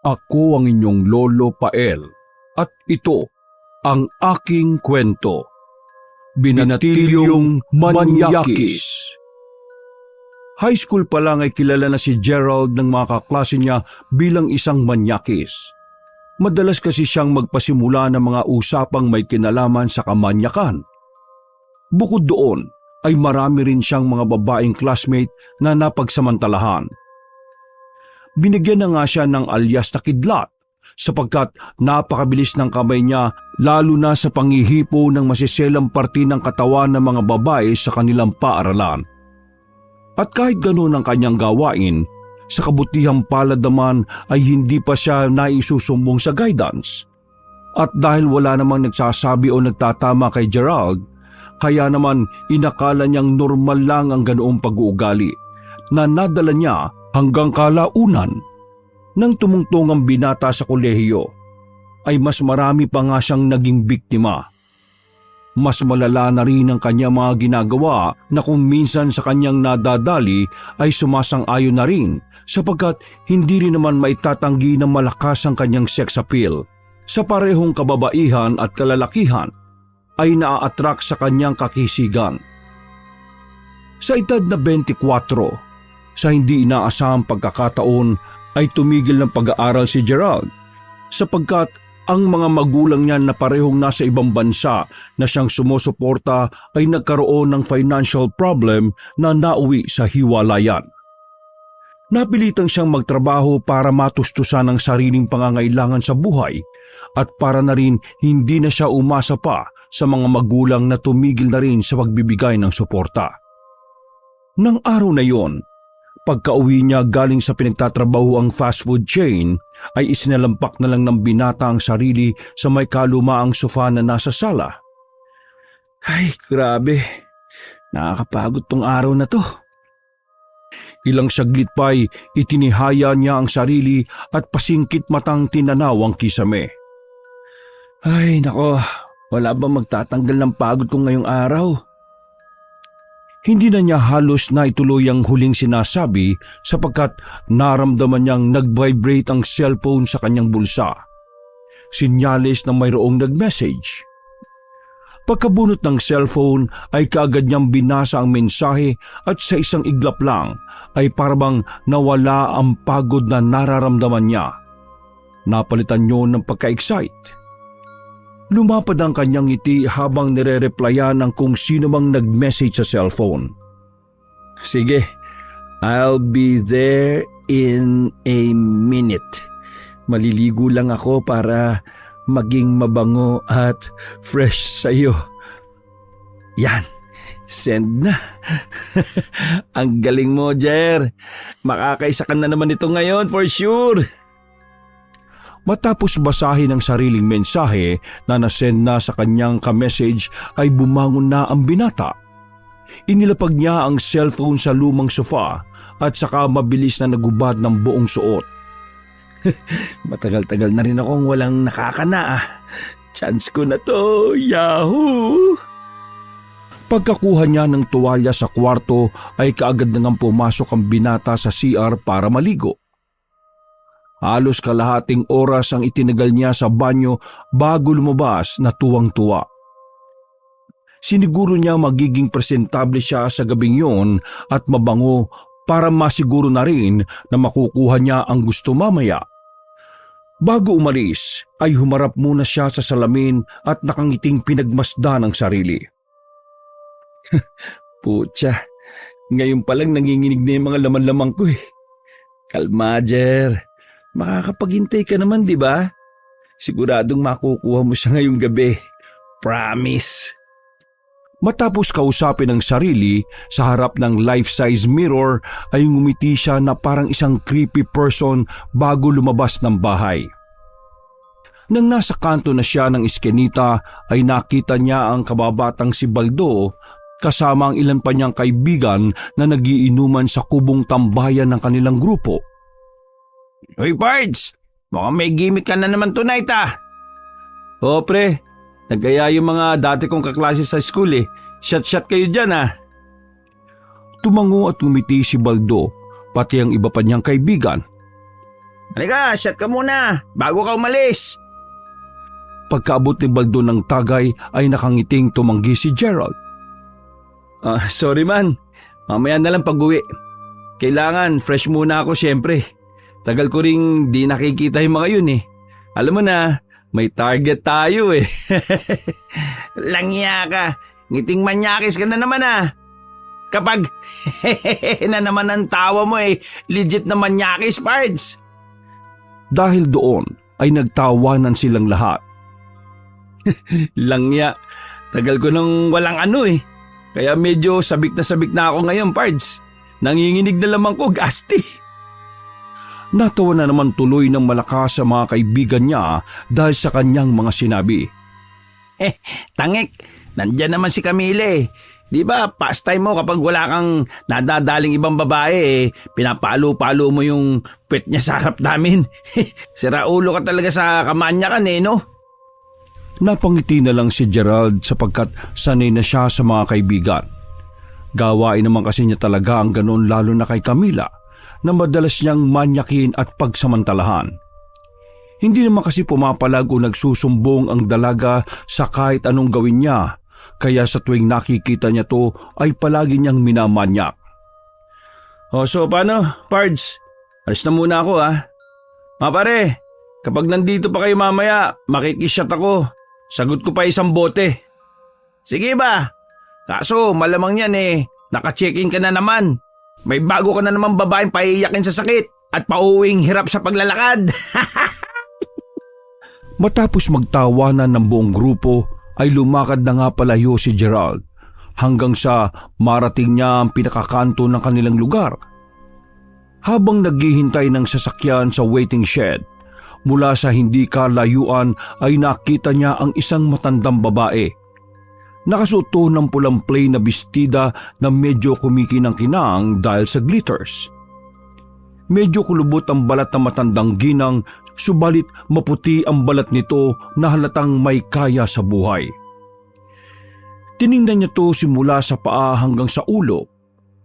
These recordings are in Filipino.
Ako ang inyong Lolo Pael at ito ang aking kwento. Binatilyong Manyakis. High school pa lang ay kilala na si Gerald ng mga kaklase niya bilang isang manyakis. Madalas kasi siyang magpasimula ng mga usapang may kinalaman sa kamanyakan. Bukod doon ay marami rin siyang mga babaeng classmate na napagsamantalahan. Binigyan na nga siya ng alias na Kidlat sapagkat napakabilis ng kamay niya lalo na sa panghihipo ng masiselang parte ng katawan ng mga babae sa kanilang paaralan. At kahit ganoon ang kanyang gawain, sa kabutihang palad naman ay hindi pa siya naisusumbong sa guidance. At dahil wala namang nagsasabi o nagtatama kay Gerald, kaya naman inakala niyang normal lang ang ganoong pag-uugali na nadala niya hanggang kalaunan. Nang tumungtong ang binata sa kolehiyo, ay mas marami pa nga siyang naging biktima. Mas malala na rin ang kanyang mga ginagawa na kung minsan sa kanyang nadadali ay sumasang-ayon na rin sapagkat hindi rin naman maitatanggi na malakas ang kanyang sex appeal. Sa parehong kababaihan at kalalakihan ay naa-attract sa kanyang kakisigan. Sa edad na 24, sa hindi inaasahang pagkakataon ay tumigil ng pag-aaral si Gerald sapagkat ang mga magulang niya na parehong nasa ibang bansa na siyang sumusuporta ay nagkaroon ng financial problem na nauwi sa hiwalayan. Napilitang siyang magtrabaho para matustusan ang sariling pangangailangan sa buhay at para na rin hindi na siya umasa pa sa mga magulang na tumigil na rin sa pagbibigay ng suporta. Nang araw na yon, pagka-uwi niya galing sa pinagtatrabaho ang fast food chain, ay isinalampak na lang ng binata ang sarili sa may kalumaang sofa na nasa sala. Ay, grabe. Nakakapagod tong araw na to. Ilang saglit pa'y itinihaya niya ang sarili at pasingkit matang tinanaw ang kisame. Ay, nako. Wala ba magtatanggal ng pagod ko ngayong araw? Hindi na niya halos na ituloy ang huling sinasabi sapagkat naramdaman niyang nag-vibrate ang cellphone sa kanyang bulsa. Sinyalis na mayroong nag-message. Pagkabunot ng cellphone ay kaagad niyang binasa ang mensahe at sa isang iglap lang ay parabang nawala ang pagod na nararamdaman niya. Napalitan niyo ng pagka-excite. Lumapad ang kanyang ngiti habang nire-replyan ng kung sino mang nag-message sa cellphone. Sige, I'll be there in a minute. Maliligo lang ako para maging mabango at fresh sa'yo. Yan, send na. Ang galing mo, Jer. Makakaisa ka na naman ito ngayon for sure. Matapos basahin ang sariling mensahe na nasend na sa kanyang ka-message ay bumangon na ang binata. Inilapag niya ang cellphone sa lumang sofa at saka mabilis na nagubad ng buong suot. Matagal-tagal na rin akong walang nakakana. Chance ko na to, yahoo! Pagkakuha niya ng tuwalya sa kwarto ay kaagad na nang pumasok ang binata sa CR para maligo. Halos kalahating oras ang itinagal niya sa banyo bago lumabas na tuwang-tuwa. Siniguro niya magiging presentable siya sa gabing yon at mabango para masiguro na rin na makukuha niya ang gusto mamaya. Bago umalis ay humarap muna siya sa salamin at nakangiting pinagmasdan ang sarili. Putya, ngayon palang nanginginig na yung mga laman-lamang ko eh. Kalma, Jer. Makakapaghintay ka naman, di ba? Siguradong makukuha mo siya ngayong gabi. Promise. Matapos kausapin ang sarili sa harap ng life-size mirror ay ngumiti siya na parang isang creepy person bago lumabas ng bahay. Nang nasa kanto na siya ng iskinita ay nakita niya ang kababatang si Baldo kasama ang ilan pa niyang kaibigan na nagiinuman sa kubong tambayan ng kanilang grupo. Hoy Pards, mukhang may gimmick ka na naman tonight ah. Oo pre, nagaya yung mga dati kong kaklase sa school eh. Shot kayo dyan ah. Tumango at ngumiti si Baldo, pati ang iba pa niyang kaibigan. Halika, shot ka muna bago ka umalis. Pagkaabot ni Baldo ng tagay ay nakangiting tumanggi si Gerald. Sorry man, mamaya na lang pag-uwi. Kailangan fresh muna ako syempre. Tagal ko ring di nakikita yung mga yun eh. Alam mo na, may target tayo eh. Langya ka, ngiting manyakis ka na naman ah. Kapag na naman ang tawa mo eh, legit na manyakis, Pards. Dahil doon ay nagtawanan silang lahat. Langya, tagal ko nang walang ano eh. Kaya medyo sabik na ako ngayon, Pards. Nanginginig na lamang ko, gasti. Natawa na naman tuloy ng malakas sa mga kaibigan niya dahil sa kanyang mga sinabi. Tangik, nandyan naman si Camille eh. Di ba pastime mo kapag wala kang nadadaling ibang babae pinapalo-palo mo yung pet niya sa harap namin. Siraulo ka talaga sa kamanyakan eh, no? Napangiti na lang si Gerald sapagkat sanay na siya sa mga kaibigan. Gawain naman kasi niya talaga ang ganon lalo na kay Camila na madalas niyang manyakin at pagsamantalahan. Hindi naman kasi pumapalag o nagsusumbong ang dalaga sa kahit anong gawin niya. Kaya sa tuwing nakikita niya to ay palagi niyang minamanyak. So paano, Pards? Alis na muna ako ah. Mga pare, kapag nandito pa kayo mamaya, makikishot ako. Sagot ko pa isang bote. Sige ba? Kaso malamang yan eh, naka-check-in ka na naman. May bago ka na naman babaeng paiiyakin sa sakit at pauwing hirap sa paglalakad. Matapos magtawanan ng buong grupo, ay lumakad na nga palayo si Gerald hanggang sa marating niya ang pinakakanto ng kanilang lugar. Habang naghihintay ng sasakyan sa waiting shed, mula sa hindi kalayuan ay nakita niya ang isang matandang babae. Nakasuot ng pulang plain na bestida na medyo kumikinang-kinang dahil sa glitters. Medyo kulubot ang balat ng matandang ginang, subalit maputi ang balat nito na halatang may kaya sa buhay. Tiningnan niya to simula sa paa hanggang sa ulo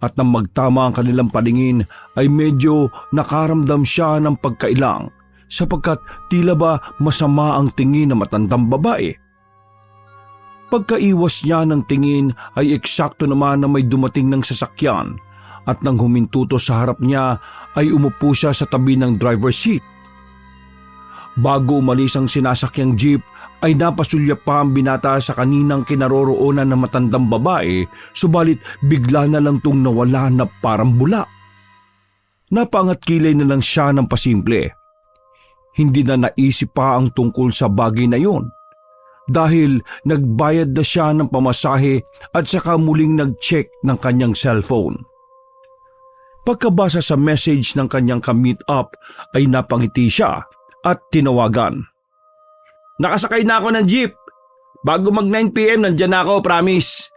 at nang magtama ang kanilang paningin ay medyo nakaramdam siya ng pagkailang sapagkat tila ba masama ang tingin ng matandang babae. Pagkaiwas niya ng tingin ay eksakto naman na may dumating ng sasakyan at nang humintuto sa harap niya ay umupo siya sa tabi ng driver's seat. Bago umalis ang sinasakyang jeep ay napasulya pa ang binata sa kaninang kinaroroonan ng matandang babae, subalit bigla na lang tong nawala na parang bula. Napaangat kilay na lang siya ng pasimple. Hindi na naisip pa ang tungkol sa bagay na yon dahil nagbayad na siya ng pamasahe at saka muling nag-check ng kanyang cellphone. Pagkabasa sa message ng kanyang ka-meet up ay napangiti siya at tinawagan. Nakasakay na ako ng jeep. Bago mag 9 PM nandyan na ako, promise.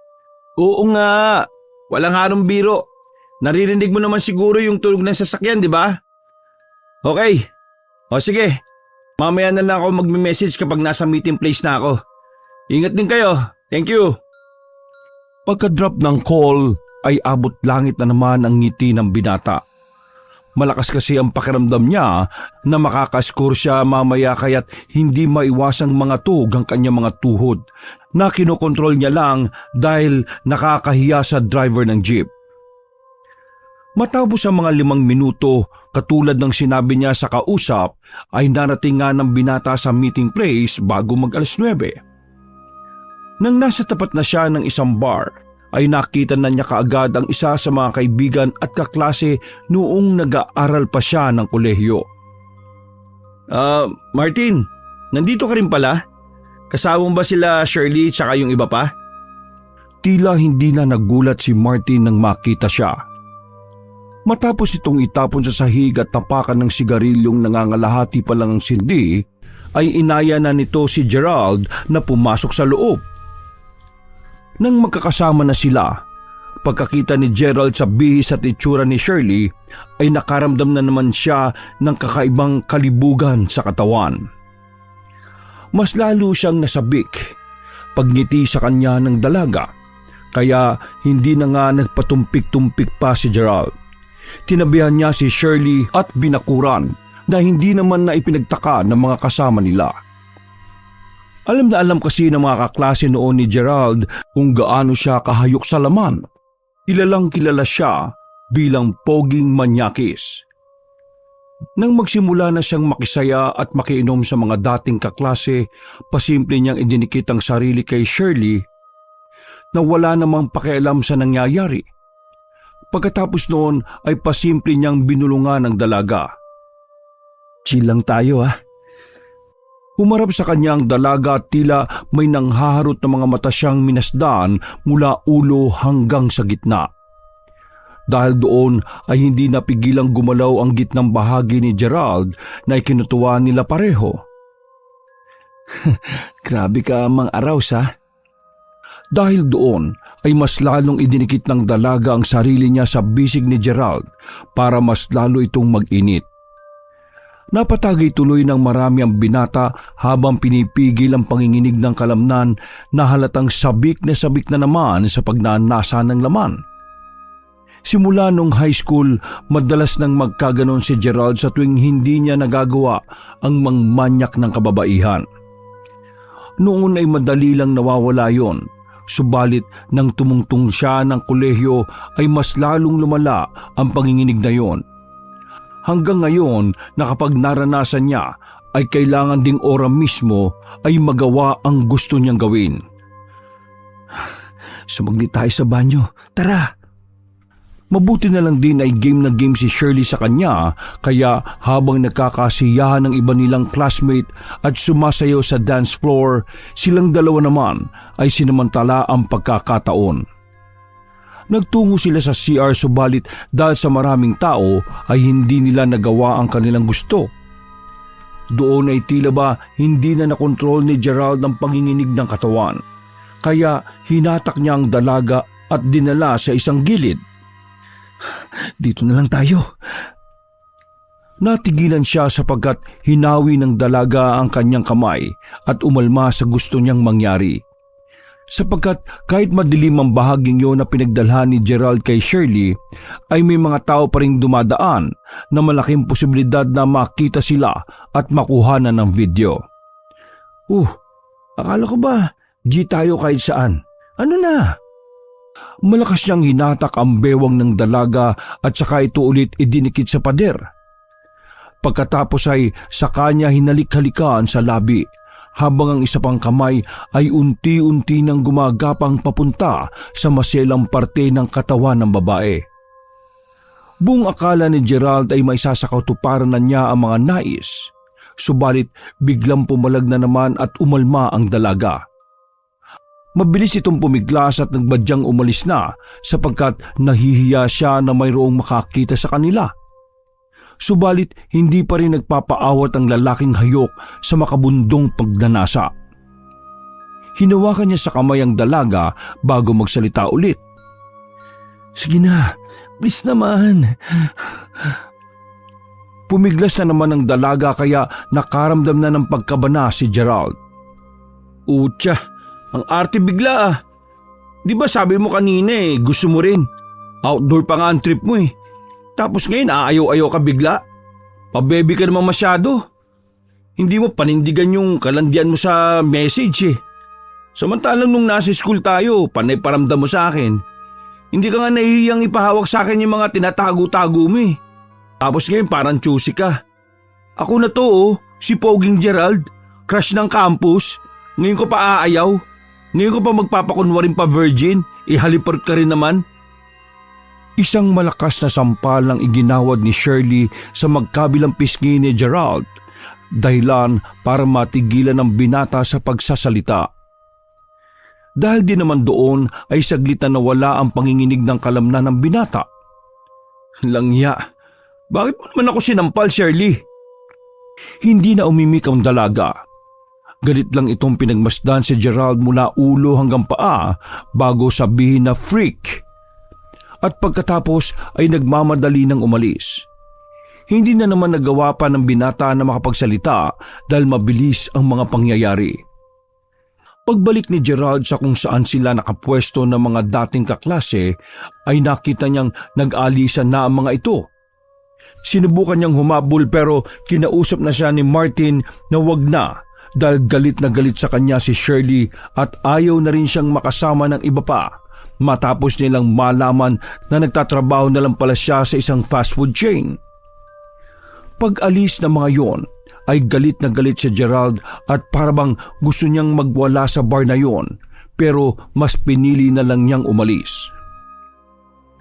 Oo nga, walang harong biro. Naririnig mo naman siguro yung tunog ng sasakyan, di ba? Okay. O sige, mamaya na lang ako magme-message kapag nasa meeting place na ako. Ingat din kayo. Thank you. Pagka-drop ng call ay abot langit na naman ang ngiti ng binata. Malakas kasi ang pakiramdam niya na makakascore siya mamaya kaya't hindi maiwasang mga tug ang kanyang mga tuhod na kinokontrol niya lang dahil nakakahiya sa driver ng jeep. Matapos ang mga 5 minuto, katulad ng sinabi niya sa kausap, ay narating nga ng binata sa meeting place bago mag 9:00. Nang nasa tapat na siya ng isang bar, ay nakita na niya kaagad ang isa sa mga kaibigan at kaklase noong nag-aaral pa siya ng kolehiyo. Martin, nandito ka rin pala? Kasama ba sila Shirley tsaka yung iba pa? Tila hindi na nagulat si Martin nang makita siya. Matapos itong itapon sa sahig at tapakan ng sigarilyong nangangalahati pa lang ang sindi, ay inaya na nito si Gerald na pumasok sa loob. Nang magkakasama na sila, pagkakita ni Gerald sa bihis at itsura ni Shirley ay nakaramdam na naman siya ng kakaibang kalibugan sa katawan. Mas lalo siyang nasabik pagngiti sa kanya ng dalaga, kaya hindi na nga nagpatumpik-tumpik pa si Gerald. Tinabihan niya si Shirley at binakuran na hindi naman na ipinagtaka ng mga kasama nila. Alam na alam kasi ng mga kaklase noon ni Gerald kung gaano siya kahayok sa laman. Kilalang kilala siya bilang poging manyakis. Nang magsimula na siyang makisaya at makiinom sa mga dating kaklase, pasimple niyang idinikit ang sarili kay Shirley na wala namang pakialam sa nangyayari. Pagkatapos noon ay pasimple niyang binulungan ng dalaga. "Chill lang tayo ha." Humarap sa kanya ang dalaga at tila may nanghaharot na mga mata siyang minasdan mula ulo hanggang sa gitna. Dahil doon ay hindi napigilang gumalaw ang gitnang bahagi ni Gerald na ikinutuwa nila pareho. "Grabe ka mang araws ha." Dahil doon ay mas lalong idinikit ng dalaga ang sarili niya sa bisig ni Gerald para mas lalo itong mag-init. Napatagay tuloy ng marami ang binata habang pinipigil ang panginginig ng kalamnan na halatang sabik na naman sa pagnanasa ng laman. Simula nung high school, madalas nang magkaganon si Gerald sa tuwing hindi niya nagagawa ang mangmanyak ng kababaihan. Noon ay madali lang nawawala yon, subalit nang tumungtong siya ng kolehiyo ay mas lalong lumala ang panginginig na yon. Hanggang ngayon na kapag naranasan niya ay kailangan ding ora mismo ay magawa ang gusto niyang gawin. "Sumaglit tayo sa banyo, tara!" Mabuti na lang din ay game na game si Shirley sa kanya, kaya habang nagkakasiyahan ng iba nilang classmate at sumasayaw sa dance floor, silang dalawa naman ay sinamantala ang pagkakataon. Nagtungo sila sa CR subalit dahil sa maraming tao ay hindi nila nagawa ang kanilang gusto. Doon ay tila ba hindi na nakontrol ni Gerald ang panginginig ng katawan, kaya hinatak niya ang dalaga at dinala sa isang gilid. "Dito na lang tayo." Natigilan siya sapagkat hinawi ng dalaga ang kanyang kamay at umalma sa gusto niyang mangyari. Sapagkat kahit madilim ang bahaging yon na pinagdalhan ni Gerald kay Shirley, ay may mga tao pa ring dumadaan na malaking posibilidad na makita sila at makuhanan ng video. Akala ko ba G tayo kahit saan? Ano na?" Malakas niyang hinatak ang bewang ng dalaga at saka ito ulit idinikit sa pader. Pagkatapos ay saka niya hinalik-halikan sa labi habang ang isa pang kamay ay unti-unti nang gumagapang papunta sa maselang parte ng katawan ng babae. Buong akala ni Gerald ay may sasakatuparan na niya ang mga nais, subalit biglang pumalag na naman at umalma ang dalaga. Mabilis itong pumiglas at nagbadyang umalis na sapagkat nahihiya siya na mayroong makakita sa kanila. Subalit hindi pa rin nagpapaawat ang lalaking hayok sa makabundong pagnanasa. Hinawakan niya sa kamay ang dalaga bago magsalita ulit. "Sige na, please naman." Pumiglas na naman ang dalaga kaya nakaramdam na ng pagkabana si Gerald. "Utya, ang arte bigla ah. Di ba sabi mo kanina gusto mo rin. Outdoor pa nga ang trip mo eh. Tapos ngayon aayaw-ayaw ka bigla. Pabebe ka naman masyado. Hindi mo panindigan yung kalandian mo sa message eh. Samantalang nung nasa school tayo, panay paramdam mo sa akin. Hindi ka nga nahihiyang ipahawak sa akin yung mga tinatago-tago mo eh. Tapos ngayon parang choosy ka. Ako na to si Poging Gerald, crush ng campus. Ngayon ko pa aayaw. Ngayon ko pa magpapakunwarin pa virgin, ihaliport ka rin naman. Isang malakas na sampal ang iginawad ni Shirley sa magkabilang pisngi ni Gerald, dahilan para matigilan ng binata sa pagsasalita. Dahil din naman doon ay saglit na nawala ang panginginig ng kalamnan ng binata. Langya, bakit mo naman ako sinampal, Shirley? Hindi na umimik ang dalaga. Galit lang itong pinagmasdan si Gerald mula ulo hanggang paa bago sabihin na freak. At pagkatapos ay nagmamadali ng umalis. Hindi na naman nagawa pa ng binata na makapagsalita dahil mabilis ang mga pangyayari. Pagbalik ni Gerald sa kung saan sila nakapwesto ng mga dating kaklase ay nakita niyang nag-alisan na ang mga ito. Sinubukan niyang humabol pero kinausap na siya ni Martin na wag na dahil galit na galit sa kanya si Shirley at ayaw na rin siyang makasama ng iba pa matapos nilang malaman na nagtatrabaho na lang pala siya sa isang fast food chain. Pag-alis ng mga yon ay galit na galit si Gerald at parabang gusto niyang magwala sa bar na yon pero mas pinili na lang niyang umalis.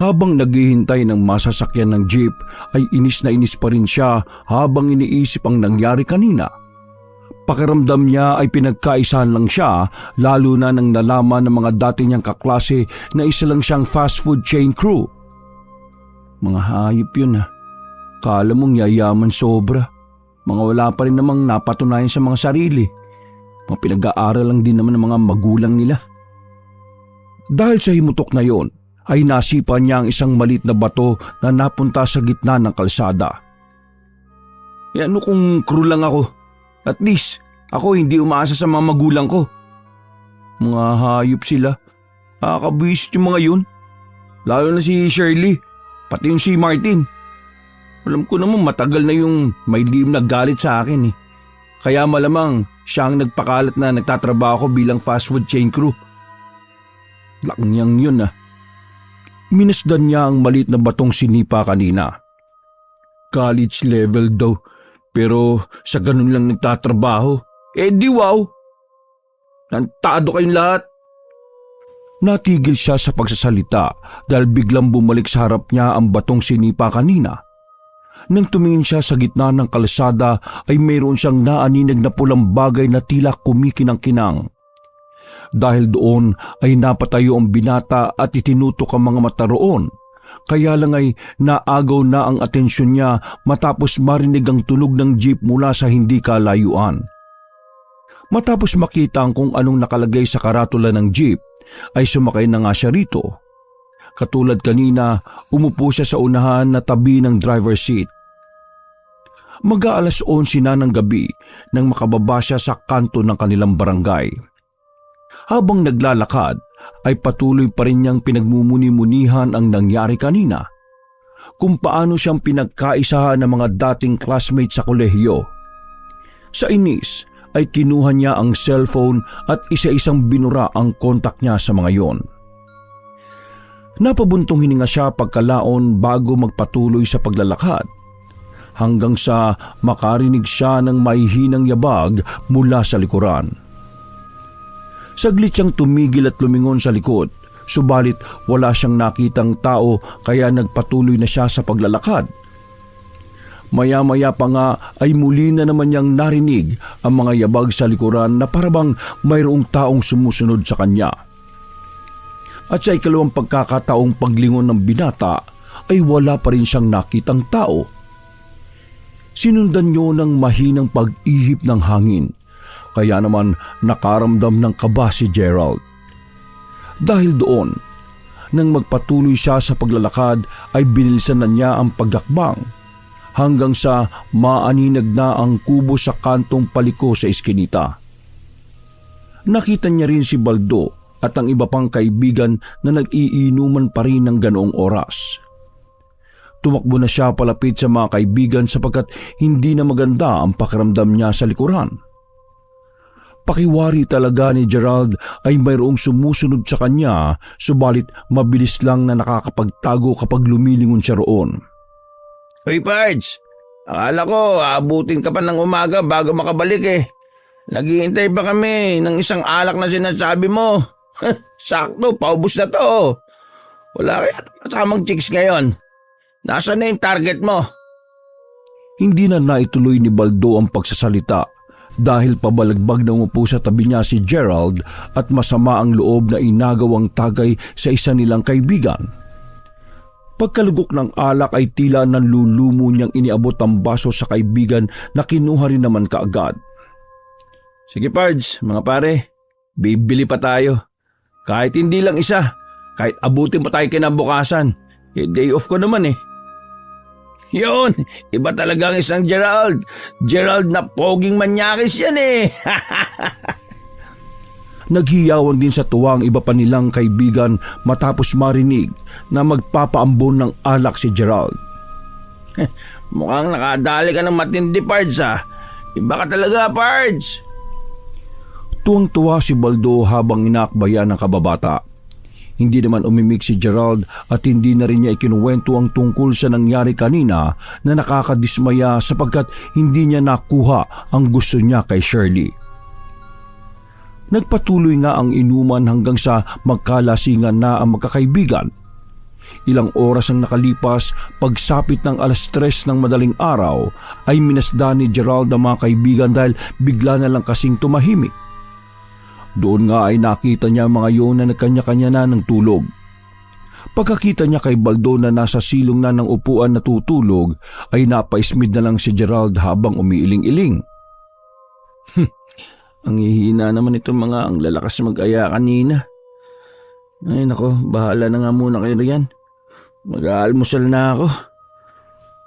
Habang naghihintay ng masasakyan ng jeep ay inis na inis pa rin siya habang iniisip ang nangyari kanina. Pakiramdam niya ay pinagkaisahan lang siya lalo na nang nalaman ng mga dati niyang kaklase na isa lang siyang fast food chain crew. Mga hayop yun Kala mong yayaman sobra. Mga wala pa rin namang napatunayan sa mga sarili. Mga pinag-aaral lang din naman ng mga magulang nila. Dahil sa himutok na yon, ay nasipa niya ang isang maliit na bato na napunta sa gitna ng kalsada. Ano kung crew lang ako? At least, ako hindi umaasa sa mga magulang ko. Mga hayop sila. Nakakabwisit yung mga yun. Lalo na si Shirley, pati yung si Martin. Alam ko naman matagal na yung may lihim na galit sa akin Kaya malamang siya ang nagpakalat na nagtatrabaho bilang fast food chain crew. Laking yun Minasdan niya ang maliit na batong sinipa kanina. College level daw, pero sa ganun lang nagtatrabaho. Di wow! Nantado kayong lahat. Natigil siya sa pagsasalita dahil biglang bumalik sa harap niya ang batong sinipa kanina. Nang tumingin siya sa gitna ng kalsada ay mayroon siyang naaninag na pulang bagay na tila kumikinang-kinang. Dahil doon ay napatayo ang binata at itinutok ang mga mata roon. Kaya lang ay naagaw na ang atensyon niya matapos marinig ang tunog ng jeep mula sa hindi kalayuan. Matapos makita ang kung anong nakalagay sa karatula ng jeep, ay sumakay na nga siya rito. Katulad kanina, umupo siya sa unahan na tabi ng driver's seat. Mag-aalas 11 na ng gabi nang makababa siya sa kanto ng kanilang barangay. Habang naglalakad ay patuloy pa rin niyang pinagmumuni-munihan ang nangyari kanina, kung paano siyang pinagkaisahan ng mga dating classmates sa kolehiyo. Sa inis ay kinuha niya ang cellphone at isa-isang binura ang kontak niya sa mga yon. Napabuntong hininga siya pagkalaon bago magpatuloy sa paglalakad, hanggang sa makarinig siya ng mahihinang yabag mula sa likuran. Saglit siyang tumigil at lumingon sa likod, subalit wala siyang nakitang tao kaya nagpatuloy na siya sa paglalakad. Maya-maya pa nga ay muli na naman niyang narinig ang mga yabag sa likuran na parabang mayroong taong sumusunod sa kanya. At sa ikalawang pagkakataong paglingon ng binata ay wala pa rin siyang nakitang tao. Sinundan niyo ng mahinang pag-ihip ng hangin, kaya naman nakaramdam ng kaba si Gerald. Dahil doon, nang magpatuloy siya sa paglalakad ay binilisan na niya ang pagakbang hanggang sa maaninag na ang kubo sa kantong paliko sa iskinita. Nakita niya rin si Baldo at ang iba pang kaibigan na nag-iinuman pa rin ng ganoong oras. Tumakbo na siya palapit sa mga kaibigan sapagkat hindi na maganda ang pakiramdam niya sa likuran. Pakiwari talaga ni Gerald ay mayroong sumusunod sa kanya, subalit mabilis lang na nakakapagtago kapag lumilingon siya roon. Hoy Pards, akala ko aabutin ka pa ng umaga bago makabalik Naghihintay pa kami ng isang alak na sinasabi mo. Sakto, paubos na to. Wala kaya kasamang chicks ngayon. Nasaan na yung target mo? Hindi na naituloy ni Baldo ang pagsasalita dahil pabalagbag na umupo sa tabi niya si Gerald at masama ang loob na inagaw ang tagay sa isa nilang kaibigan. Pagkalugok ng alak ay tila nanlulumo niyang iniabot ang baso sa kaibigan na kinuha rin naman kaagad. Sige Pards, mga pare, bibili pa tayo. Kahit hindi lang isa, kahit abutin mo tayo kinabukasan. Day off ko naman Yun, iba talaga ang isang Gerald. Gerald na poging manyakis yan Naghiyawan din sa tuwa ang iba pa nilang kaibigan matapos marinig na magpapaambon ng alak si Gerald. Mukhang nakadali ka ng matindi, Pards ah. Iba ka talaga, Pards. Tuwang-tuwa si Baldo habang inaakbayan ng kababata. Hindi naman umimik si Gerald at hindi na rin niya ikinuwento ang tungkol sa nangyari kanina na nakakadismaya sapagkat hindi niya nakuha ang gusto niya kay Shirley. Nagpatuloy nga ang inuman hanggang sa magkalasingan na ang magkakaibigan. Ilang oras ang nakalipas, pagsapit ng 3:00 ng madaling araw ay minasdan ni Gerald ang mga kaibigan dahil bigla na lang kasing tumahimik. Doon nga ay nakita niya mga yun na nagkanya-kanya na ng tulog. Pagkakita niya kay Baldo na nasa silong na ng upuan na tutulog, ay napaismid na lang si Gerald habang umiiling-iling. Ang hihina naman itong mga ang lalakas mag-aya kanina. Ay nako, bahala na nga muna kayo riyan. Mag-aalmusal na ako.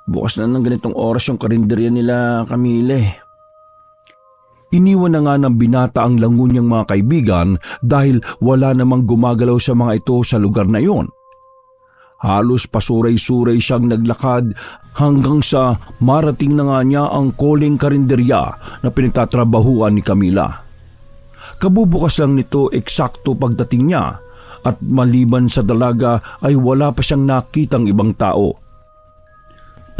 Bukas na ng ganitong oras yung karinderya nila Camila eh. Iniwan na nga ng binata ang langon niyang mga kaibigan dahil wala namang gumagalaw sa mga ito sa lugar na iyon. Halos pasuray-suray siyang naglakad hanggang sa marating na nga niya ang koling karinderya na pinagtatrabahuan ni Camila. Kabubukas lang nito eksakto pagdating niya at maliban sa dalaga ay wala pa siyang nakitang ibang tao.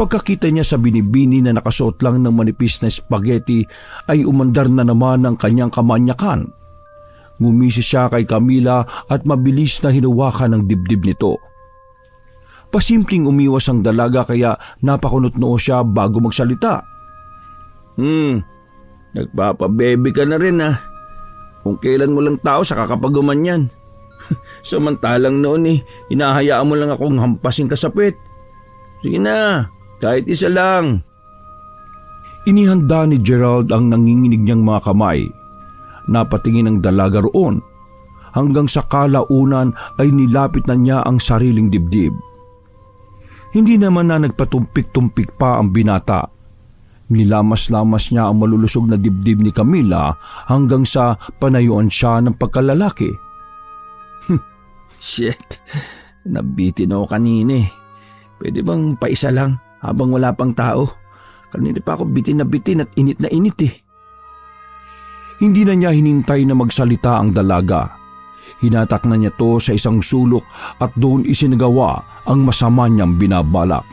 Pagkakita niya sa binibini na nakasuot lang ng manipis na spaghetti ay umandar na naman ang kanyang kamanyakan. Ngumisi siya kay Camila at mabilis na hinawakan ang dibdib nito. Pasimpleng umiwas ang dalaga kaya napakunot-noo siya bago magsalita. Nagpapabebe ka na rin ah. Kung kailan mo lang tao sa kakapaguman yan. Samantalang noon hinahayaan mo lang akong hampasin ka sa puwet. Sige na. Kahit isa lang. Inihanda ni Gerald ang nanginginig niyang mga kamay. Napatingin ang dalaga roon. Hanggang sa kalaunan ay nilapit na niya ang sariling dibdib. Hindi naman na nagpatumpik-tumpik pa ang binata. Nilamas-lamas niya ang malulusog na dibdib ni Camila hanggang sa panayuan siya ng pagkalalaki. Shit. Nabitin ako kanina eh. Pwede bang paisa lang? Habang wala pang tao. Kanina pa ako bitin at init na init eh. Hindi na niya hinintay na magsalita ang dalaga. Hinatak na niya to sa isang sulok at doon isinagawa ang masama niyang binabalak.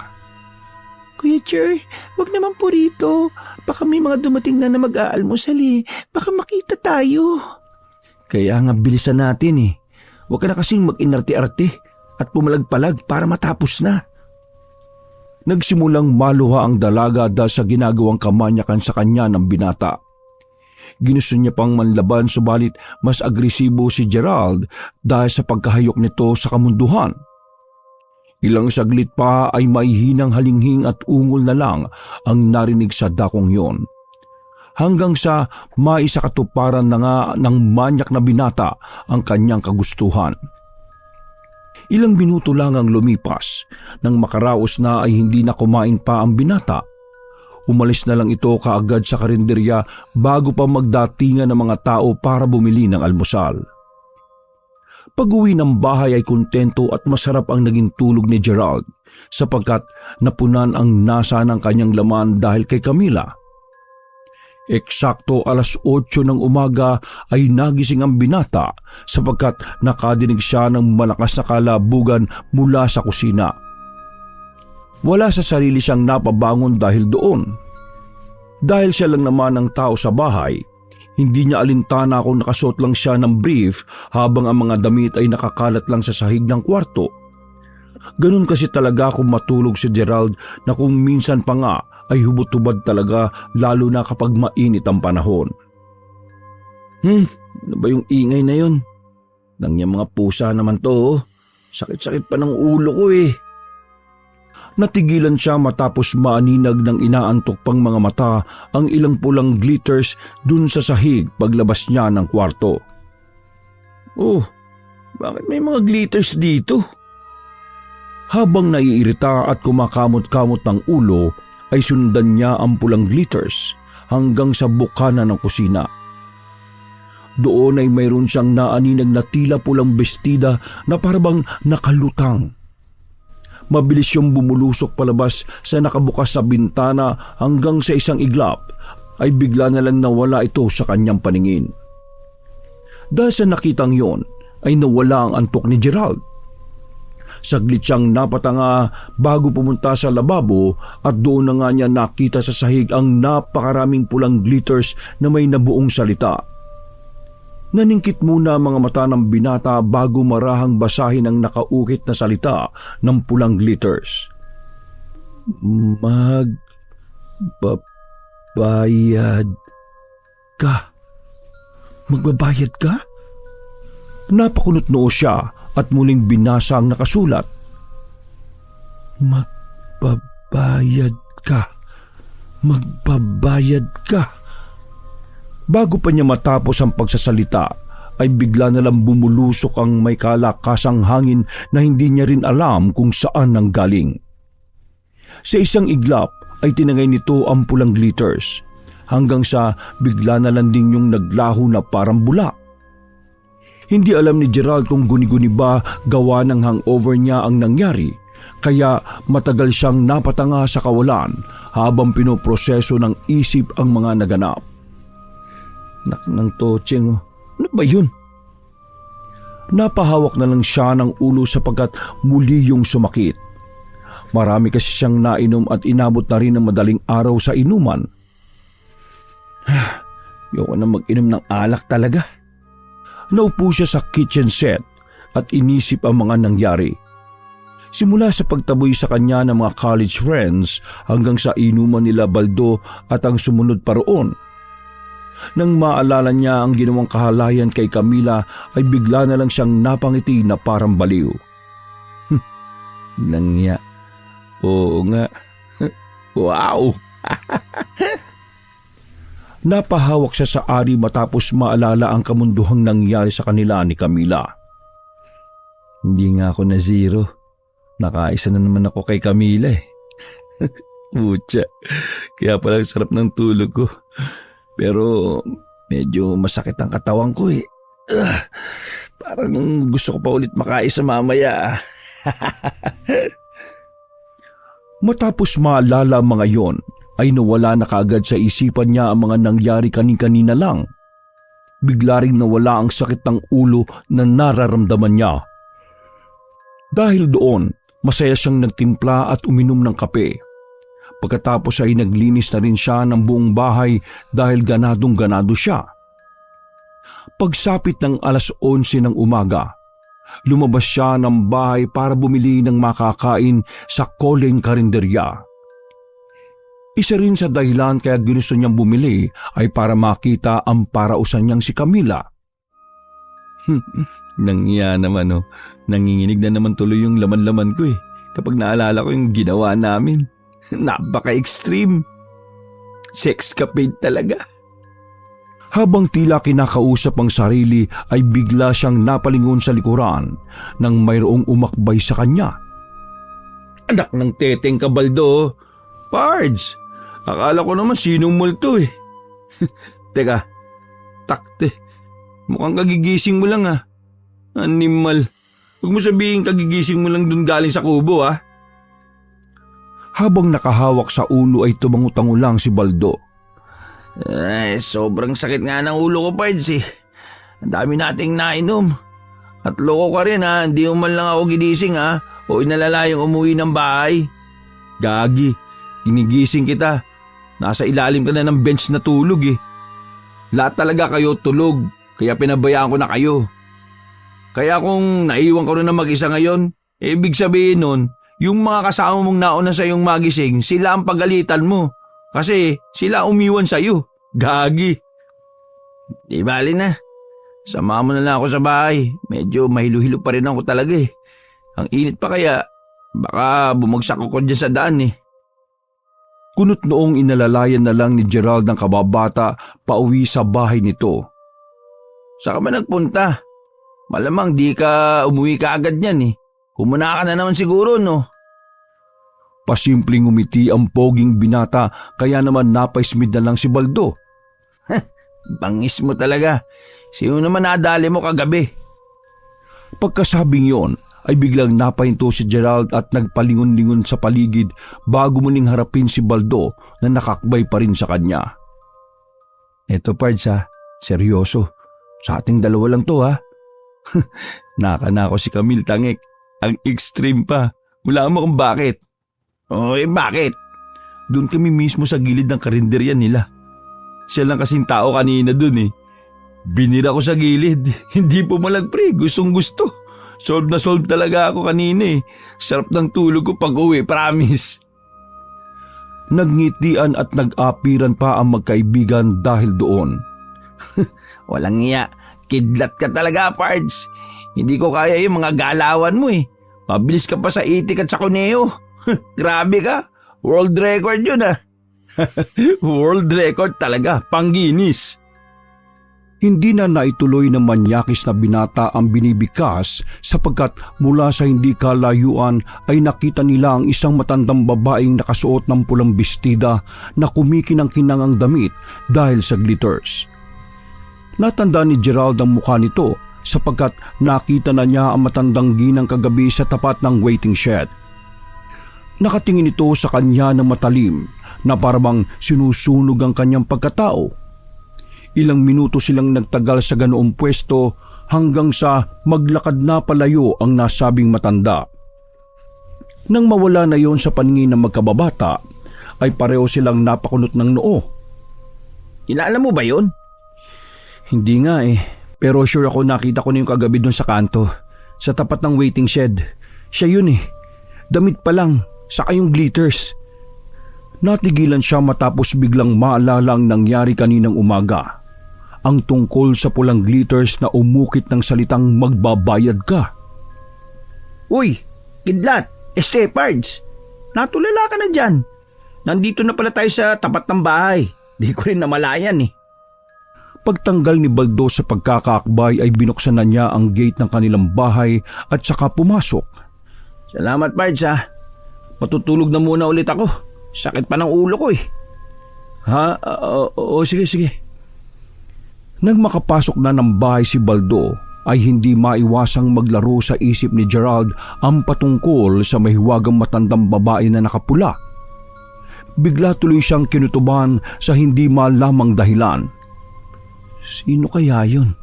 Kuya Jer, wag naman po rito. Baka may mga dumating na mag-aalmusal eh. Baka makita tayo. Kaya nga bilisan natin eh. Huwag ka na kasing mag-inarte-arte at pumalagpalag para matapos na. Nagsimulang maluha ang dalaga dahil sa ginagawang kamanyakan sa kanya ng binata. Ginusto niya pang manlaban subalit mas agresibo si Gerald dahil sa pagkahayok nito sa kamunduhan. Ilang saglit pa ay may hinang halinghing at ungol na lang ang narinig sa dakong yon. Hanggang sa maisakatuparan na nga ng manyak na binata ang kanyang kagustuhan. Ilang minuto lang ang lumipas, nang makaraos na ay hindi na kumain pa ang binata. Umalis na lang ito kaagad sa karinderya bago pa magdatingan ng mga tao para bumili ng almusal. Pag-uwi ng bahay ay kontento at masarap ang naging tulog ni Gerald sapagkat napunan ang nasa ng kanyang laman dahil kay Camila. Eksakto 8:00 ng umaga ay nagising ang binata sapagkat nakadinig siya ng malakas na kalabugan mula sa kusina. Wala sa sarili siyang napabangon dahil doon. Dahil siya lang naman ang tao sa bahay, hindi niya alintana kung nakasuot lang siya ng brief habang ang mga damit ay nakakalat lang sa sahig ng kwarto. Ganun kasi talaga kung matulog si Gerald na kung minsan pa nga ay hubot-hubad talaga lalo na kapag mainit ang panahon. Ano ba yung ingay na yun? Nang mga pusa naman to. Sakit-sakit pa ng ulo ko eh. Natigilan siya matapos maaninag ng inaantok pang mga mata ang ilang pulang glitters dun sa sahig paglabas niya ng kwarto. Oh, bakit may mga glitters dito? Habang naiirita at kumakamot-kamot ng ulo, ay sundan niya ang pulang glitters hanggang sa bukana ng kusina. Doon ay mayroon siyang naaninag na tila pulang bestida na parabang nakalutang. Mabilis siyang bumulusok palabas sa nakabukas na bintana hanggang sa isang iglap ay bigla na lang nawala ito sa kanyang paningin. Dahil sa nakitang yon ay nawala ang antok ni Gerald. Saglit siyang napatanga bago pumunta sa lababo at doon na nga niya nakita sa sahig ang napakaraming pulang glitters na may nabuong salita. Naningkit muna ang mga mata ng binata bago marahang basahin ang nakaukit na salita ng pulang glitters. Magbabayad ka. Magbabayad ka? Napakunot noo siya at muling binasa ang nakasulat. Magbabayad ka. Magbabayad ka. Bago pa niya matapos ang pagsasalita, ay bigla na lang bumulusok ang may kalakasang hangin na hindi niya rin alam kung saan nanggaling. Sa isang iglap ay tinangay nito ang pulang glitters, hanggang sa bigla na lang din yung naglaho na parang bula. Hindi alam ni Gerald kung guni-guni ba gawa ng hangover niya ang nangyari, kaya matagal siyang napatanga sa kawalan habang pinoproseso ng isip ang mga naganap. Nak ng totseng, ano ba yun? Napahawak na lang siya ng ulo sapagkat muli yung sumakit. Marami kasi siyang nainom at inabot na rin ng madaling araw sa inuman. Ayoko na mag-inom ng alak talaga. Naupo siya sa kitchen set at inisip ang mga nangyari. Simula sa pagtaboy sa kanya ng mga college friends hanggang sa inuman nila Baldo at ang sumunod pa roon. Nang maalala niya ang ginawang kahalayan kay Camila ay bigla na lang siyang napangiti na parang baliw. Nangya. Oo nga. Wow! Napahawak siya sa ari matapos maalala ang kamunduhang nangyari sa kanila ni Camila. Hindi nga ako na zero. Nakaisa na naman ako kay Camila eh. Putya, kaya palang sarap ng tulog ko. Pero medyo masakit ang katawan ko eh. Parang gusto ko pa ulit makaisa mamaya. Matapos maalala ang mga yon, ay nawala na kaagad sa isipan niya ang mga nangyari kanin-kanina lang. Bigla ring nawala ang sakit ng ulo na nararamdaman niya. Dahil doon, masaya siyang nagtimpla at uminom ng kape. Pagkatapos ay naglinis na rin siya ng buong bahay dahil ganadong-ganado siya. Pagsapit ng 11:00 ng umaga, lumabas siya ng bahay para bumili ng makakain sa Koleng Karinderya. Isa rin sa dahilan kaya ginusto niyang bumili ay para makita ang parausan niyang si Camila. Nangya naman oh, nanginginig na naman tuloy yung laman-laman ko eh kapag naalala ko yung ginawa namin. Napaka-extreme. Sexcapade talaga. Habang tila kinakausap ang sarili ay bigla siyang napalingon sa likuran nang mayroong umakbay sa kanya. Anak ng teteng ka, Baldo. Pards, akala ko naman sinong multo eh. Teka, takte. Mukhang kagigising mo lang ah. Animal. Huwag mo sabihin kagigising mo lang dun galing sa kubo ah. Habang nakahawak sa ulo ay tumangutango lang si Baldo. Ay, sobrang sakit nga ng ulo ko, Pards eh. Ang dami nating nainom. At loko ka rin ha, hindi mo man lang ako ginising ha. O inalala yung umuwi ng bahay. Gagi, ginigising kita. Nasa ilalim ka na ng bench na tulog eh. Lahat talaga kayo tulog, kaya pinabayaan ko na kayo. Kaya kung naiwan ko na mag-isa ngayon, ibig sabihin nun, yung mga kasama mong nauna sa iyong magising, sila ang pagalitan mo. Kasi sila umiwan sa iyo. Gagi. Di bali na. Sama mo na lang ako sa bahay. Medyo mahilo-hilo pa rin ako talaga eh. Ang init pa kaya, baka bumagsak ako dyan sa daan eh. Kunot noong inalalayan na lang ni Gerald ng kababata pauwi sa bahay nito. Saan ka ba nagpunta? Malamang di ka umuwi ka agad yan eh. Humuna ka na naman siguro, no? Pasimpleng umiti ang poging binata kaya naman napaismid na lang si Baldo. Bangis mo talaga. Sino naman nadali mo kagabi? Pagkasabing yon ay biglang napahinto si Gerald at nagpalingon-lingon sa paligid bago muling harapin si Baldo na nakakbay pa rin sa kanya. Eto Pards ha, seryoso. Sa ating dalawa lang to ha. Naka si Camille Tangik. Ang extreme pa. Wala mo kung bakit. Bakit? Doon kami mismo sa gilid ng karinderya nila. Siya lang kasing tao kanina doon eh. Binira ko sa gilid. Hindi pumalag pre, gustong gusto. Solve na solve talaga ako kanina eh. Sarap ng tulog ko pag uwi, promise. Nagngitian at nag-apiran pa ang magkaibigan dahil doon. Walang iya. Kidlat ka talaga, Pards. Hindi ko kaya yung mga galawan mo eh. Mabilis ka pa sa itik at sa kuneo. Grabe ka. World record yun ah. World record talaga, pang-Guinness. Hindi na naituloy ng manyakis na binata ang binibigkas sapagkat mula sa hindi kalayuan ay nakita nila ang isang matandang babaeng nakasuot ng pulang bestida na kumikinang-kinang ang damit dahil sa glitters. Natanda ni Gerald ang mukha nito sapagkat nakita na niya ang matandang ginang kagabi sa tapat ng waiting shed. Nakatingin ito sa kanya ng matalim na parang sinusunog ang kanyang pagkatao. Ilang minuto silang nagtagal sa ganoong pwesto hanggang sa maglakad na palayo ang nasabing matanda. Nang mawala na yon sa paningin ng magkababata, ay pareho silang napakunot ng noo. Kilala mo ba yun? Hindi nga eh, pero sure ako nakita ko na yung kagabi doon sa kanto, sa tapat ng waiting shed. Siya yun eh, damit pa lang, saka yung glitters. Natigilan siya matapos biglang maalala ang nangyari kaninang umaga. Ang tungkol sa pulang glitters na umukit ng salitang magbabayad ka. Uy, kidlat, Pards. Natulala ka na dyan. Nandito na pala tayo sa tapat ng bahay. Di ko rin namalayan eh. Pagtanggal ni Baldo sa pagkakaakbay ay binuksan na niya ang gate ng kanilang bahay at saka pumasok. Salamat Pards ha. Matutulog na muna ulit ako. Sakit pa ng ulo ko eh. Ha? Sige. Nang makapasok na ng bahay si Baldo, ay hindi maiwasang maglaro sa isip ni Gerald ang patungkol sa mahiwagang matandang babae na nakapula. Bigla tuloy siyang kinutuban sa hindi malamang dahilan. Sino kaya yun?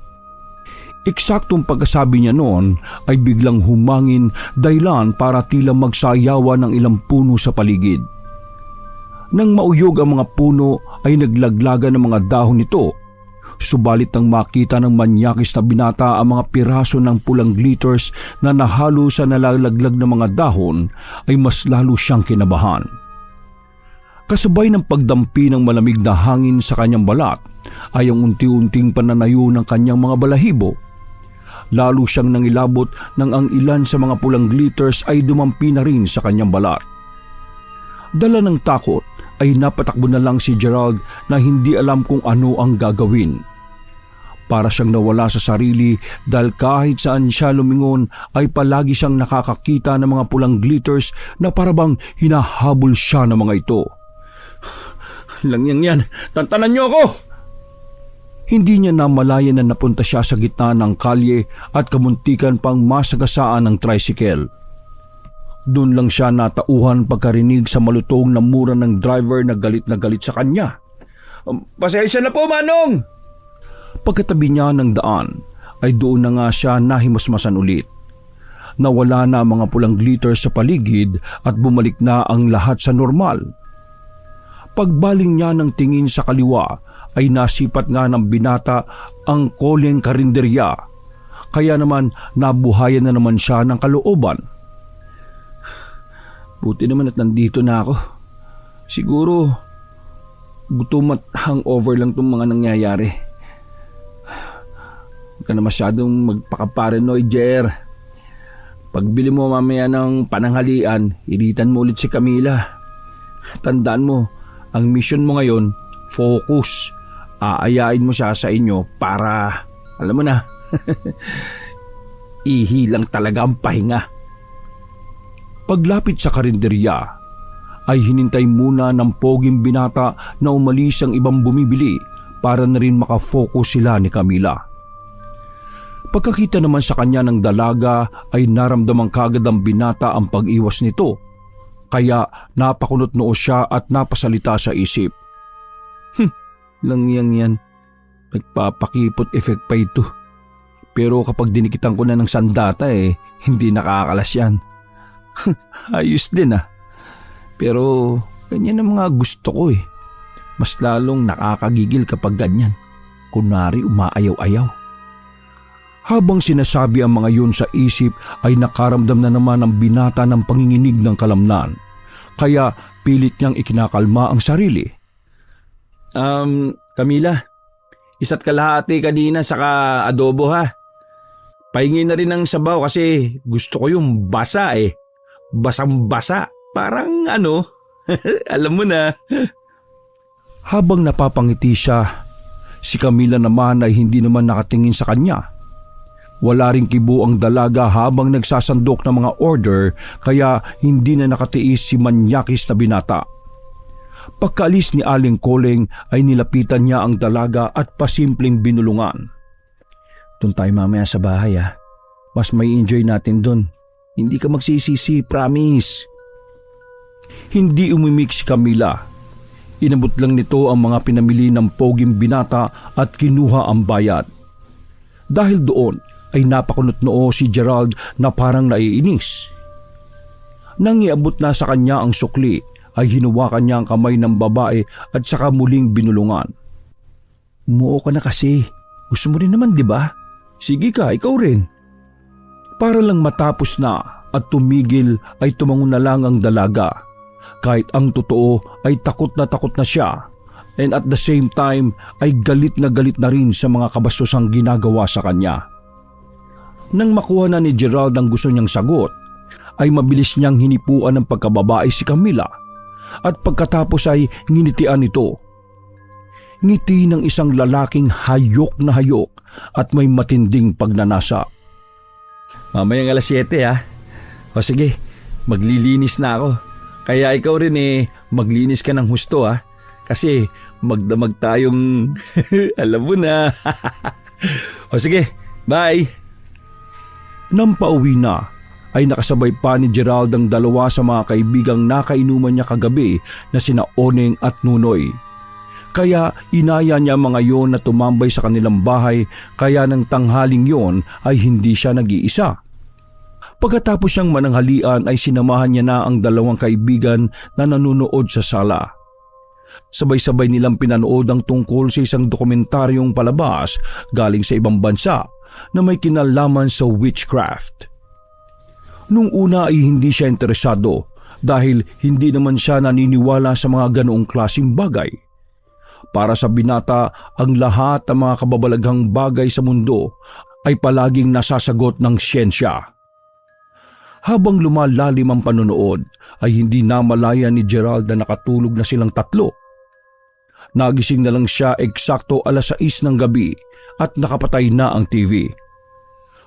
Eksaktong pagkasabi niya noon ay biglang humangin dahilan para tila magsayawan ng ilang puno sa paligid. Nang mauyog ang mga puno ay naglaglagan ng mga dahon nito. Subalit nang makita ng manyakis na binata ang mga piraso ng pulang glitters na nahalo sa nalalaglag ng mga dahon ay mas lalo siyang kinabahan. Kasabay ng pagdampi ng malamig na hangin sa kanyang balat ay ang unti-unting pananayo ng kanyang mga balahibo. Lalo siyang nangilabot nang ang ilan sa mga pulang glitters ay dumampi na rin sa kanyang balat. Dala ng takot ay napatakbo na lang si Gerald na hindi alam kung ano ang gagawin. Para siyang nawala sa sarili dahil kahit saan siya lumingon ay palagi siyang nakakakita ng mga pulang glitters na parabang hinahabol siya ng mga ito. Lang yan, tantanan niyo ako! Hindi niya namalayan na napunta siya sa gitna ng kalye at kamuntikan pang masagasaan ng tricycle. Doon lang siya natauhan pagkarinig sa malutong na mura ng driver na galit sa kanya. Pasensya na po, Manong! Pagkatabi niya ng daan ay doon na nga siya nahimasmasan ulit. Nawala na ang mga pulang glitter sa paligid at bumalik na ang lahat sa normal. Pagbaling niya ng tingin sa kaliwa ay nasipat nga ng binata ang koleng karinderya. Kaya naman nabuhayan na naman siya ng kalooban. Buti naman at nandito na ako. Siguro, gutom at hangover lang itong mga nangyayari. Huwag ka na masyadong magpakaparanoid, Jer. Pagbili mo mamaya ng pananghalian, iritan mo ulit si Camila. Tandaan mo, ang mission mo ngayon, focus. Aayain mo siya sa inyo para, alam mo na, ihilang talaga ang pahinga. Paglapit sa karinderya, ay hinintay muna ng poging binata na umalis ang ibang bumibili para na rin makafocus sila ni Camila. Pagkakita naman sa kanya ng dalaga ay naramdaman kagad ng binata ang pag-iwas nito. Kaya napakunot noo siya at napasalita sa isip. Lang yan. Nagpapakipot effect pa ito. Pero kapag dinikitan ko na ng sandata hindi nakakalas yan. Ayos din Pero ganyan ang mga gusto ko Mas lalong nakakagigil kapag ganyan. Kunwari umaayaw-ayaw. Habang sinasabi ang mga yun sa isip ay nakaramdam na naman ang binata ng panginginig ng kalamnan. Kaya pilit niyang ikinakalma ang sarili. Camila, isa't kalahati kanina saka adobo Pahingi na rin ng sabaw kasi gusto ko yung basa Basang-basa. Parang alam mo na. Habang napapangiti siya, si Camila naman ay hindi naman nakatingin sa kanya. Wala ring kibo ang dalaga habang nagsasandok ng mga order kaya hindi na nakatiis si manyakis na binata. Pagkaalis ni Aling Koleng ay nilapitan niya ang dalaga at pasimpleng binulungan. Doon tayo mamaya sa bahay Mas may enjoy natin doon. Hindi ka magsisisi, promise. Hindi umimik si Camila. Inabot lang nito ang mga pinamili ng poging binata at kinuha ang bayad. Dahil doon ay napakunot noo si Gerald na parang naiinis. Nang iabot na sa kanya ang sukli ay hinuwakan niya ang kamay ng babae at saka muling binulungan. Umuo ka na kasi. Gusto mo rin naman, di ba? Sige ka, ikaw rin. Para lang matapos na at tumigil ay tumango na lang ang dalaga. Kahit ang totoo ay takot na siya and at the same time ay galit na rin sa mga kabastosang ginagawa sa kanya. Nang makuha na ni Gerald ang gusto niyang sagot, ay mabilis niyang hinipuan ng pagkababae si Camila at pagkatapos ay nginitian ito. Ngiti ng isang lalaking hayok na hayok at may matinding pagnanasa. Mamayang alas 7 O sige, maglilinis na ako. Kaya ikaw rin maglinis ka ng husto Kasi magdamag tayong alam mo na. O sige, bye. Nang pauwi na, ay nakasabay pa ni Gerald ang dalawa sa mga kaibigang nakainuman niya kagabi na sina Oneng at Nunoy. Kaya inaya niya mga yon na tumambay sa kanilang bahay kaya ng tanghaling yon ay hindi siya nag-iisa. Pagkatapos siyang mananghalian ay sinamahan niya na ang dalawang kaibigan na nanunood sa sala. Sabay-sabay nilang pinanood ang tungkol sa isang dokumentaryong palabas galing sa ibang bansa na may kinalaman sa witchcraft. Nung una ay hindi siya interesado dahil hindi naman siya naniniwala sa mga ganoong klaseng bagay. Para sa binata, ang lahat ng mga kababalaghang bagay sa mundo ay palaging nasasagot ng siyensya. Habang lumalalim ang panonood ay hindi namalaya ni Gerald na nakatulog na silang tatlo. Nagising na lang siya eksakto alas 6 ng gabi at nakapatay na ang TV.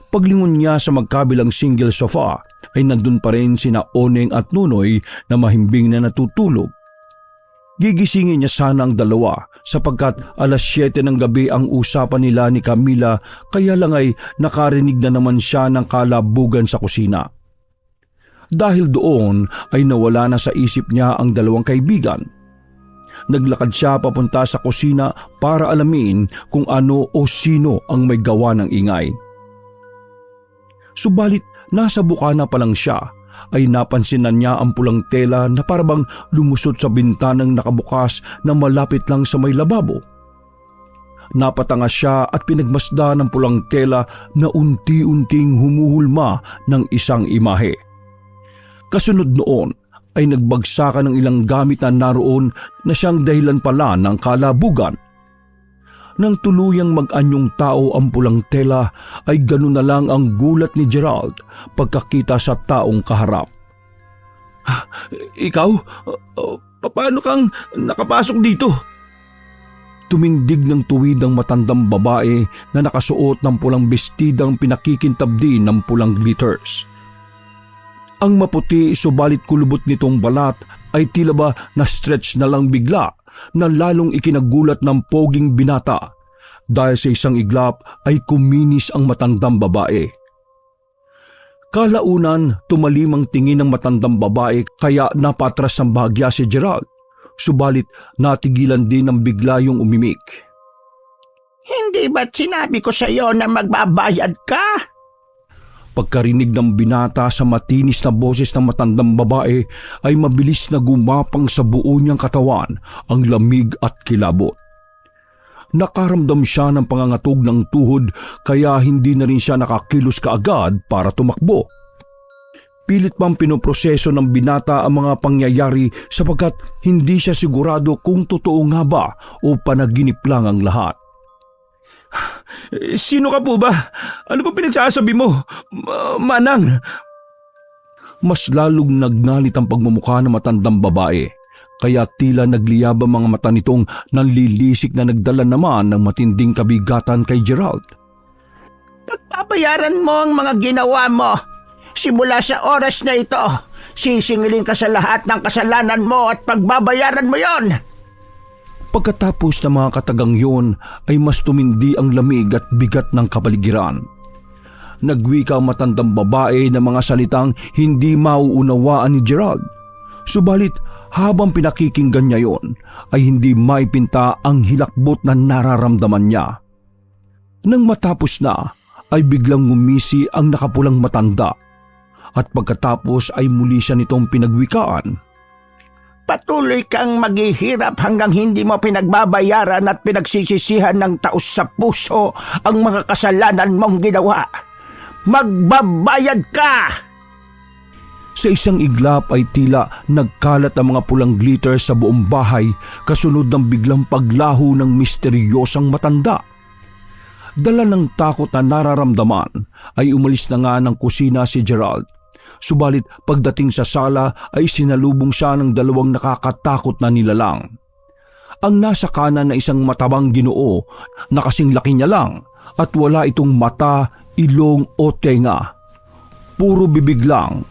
Paglingon niya sa magkabilang single sofa ay nandun pa rin sina Oneng at Nunoy na mahimbing na natutulog. Gigisingin niya sana ang dalawa sapagkat alas 7 ng gabi ang usapan nila ni Camila kaya lang ay nakarinig na naman siya ng kalabugan sa kusina. Dahil doon ay nawala na sa isip niya ang dalawang kaibigan. Naglakad siya papunta sa kusina para alamin kung ano o sino ang may gawa ng ingay. Subalit nasa bukana pa lang siya ay napansinan niya ang pulang tela na parabang lumusot sa bintanang nakabukas na malapit lang sa may lababo. Napatanga siya at pinagmasdan ng pulang tela na unti-unting humuhulma ng isang imahe. Kasunod noon ay nagbagsakan ng ilang gamit na naroon na siyang dahilan pala ng kalabugan. Nang tuluyang mag-anyong tao ang pulang tela ay ganoon na lang ang gulat ni Gerald pagkakita sa taong kaharap. Ikaw? Paano kang nakapasok dito? Tumindig ng tuwid ang matandang babae na nakasuot ng pulang bestidang pinakikintab din ng pulang glitters. Ang maputi subalit kulubot nitong balat ay tila ba na-stretch na lang bigla na lalong ikinagulat ng poging binata Dahil sa isang iglap ay kuminis ang matandang babae. Kalaunan, tumalim ang tingin ng matandang babae kaya napatras ng bahagya si Gerald. Subalit natigilan din ng bigla yung umimik. Hindi ba't sinabi ko sa iyo na magbabayad ka? Pagkarinig ng binata sa matinis na boses ng matandang babae ay mabilis na gumapang sa buo niyang katawan ang lamig at kilabot. Nakaramdam siya ng pangangatog ng tuhod kaya hindi na rin siya nakakilos kaagad para tumakbo. Pilit pang pinoproseso ng binata ang mga pangyayari sapagkat hindi siya sigurado kung totoo nga ba o panaginip lang ang lahat. Sino ka po ba? Ano ba pinagsasabi mo? Manang! Mas lalong nagnalit ang pagmumukha ng matandang babae. Kaya tila nagliyab ang mga mata nitong nanlilisik na nagdala naman ng matinding kabigatan kay Gerald. Pagbabayaran mo ang mga ginawa mo. Simula sa oras na ito, sisingilin ka sa lahat ng kasalanan mo at pagbabayaran mo yon. Pagkatapos ng mga katagang yun ay mas tumindi ang lamig at bigat ng kapaligiran. Nagwika ang matandang babae ng mga salitang hindi mauunawaan ni Gerald. Subalit habang pinakikinggan niya yon ay hindi maipinta ang hilakbot na nararamdaman niya. Nang matapos na ay biglang ngumisi ang nakapulang matanda at pagkatapos ay muli siya nitong pinagwikaan. Patuloy kang maghihirap hanggang hindi mo pinagbabayaran at pinagsisisihan ng taos sa puso ang mga kasalanan mong ginawa. Magbabayad ka! Sa isang iglap ay tila nagkalat ang mga pulang glitter sa buong bahay kasunod ng biglang paglaho ng misteryosang matanda. Dala ng takot na nararamdaman ay umalis na nga ng kusina si Gerald. Subalit pagdating sa sala ay sinalubong siya ng dalawang nakakatakot na nilalang. Ang nasa kanan na isang matabang Ginoo na kasing laki niya lang at wala itong mata, ilong o tenga. Puro bibig lang.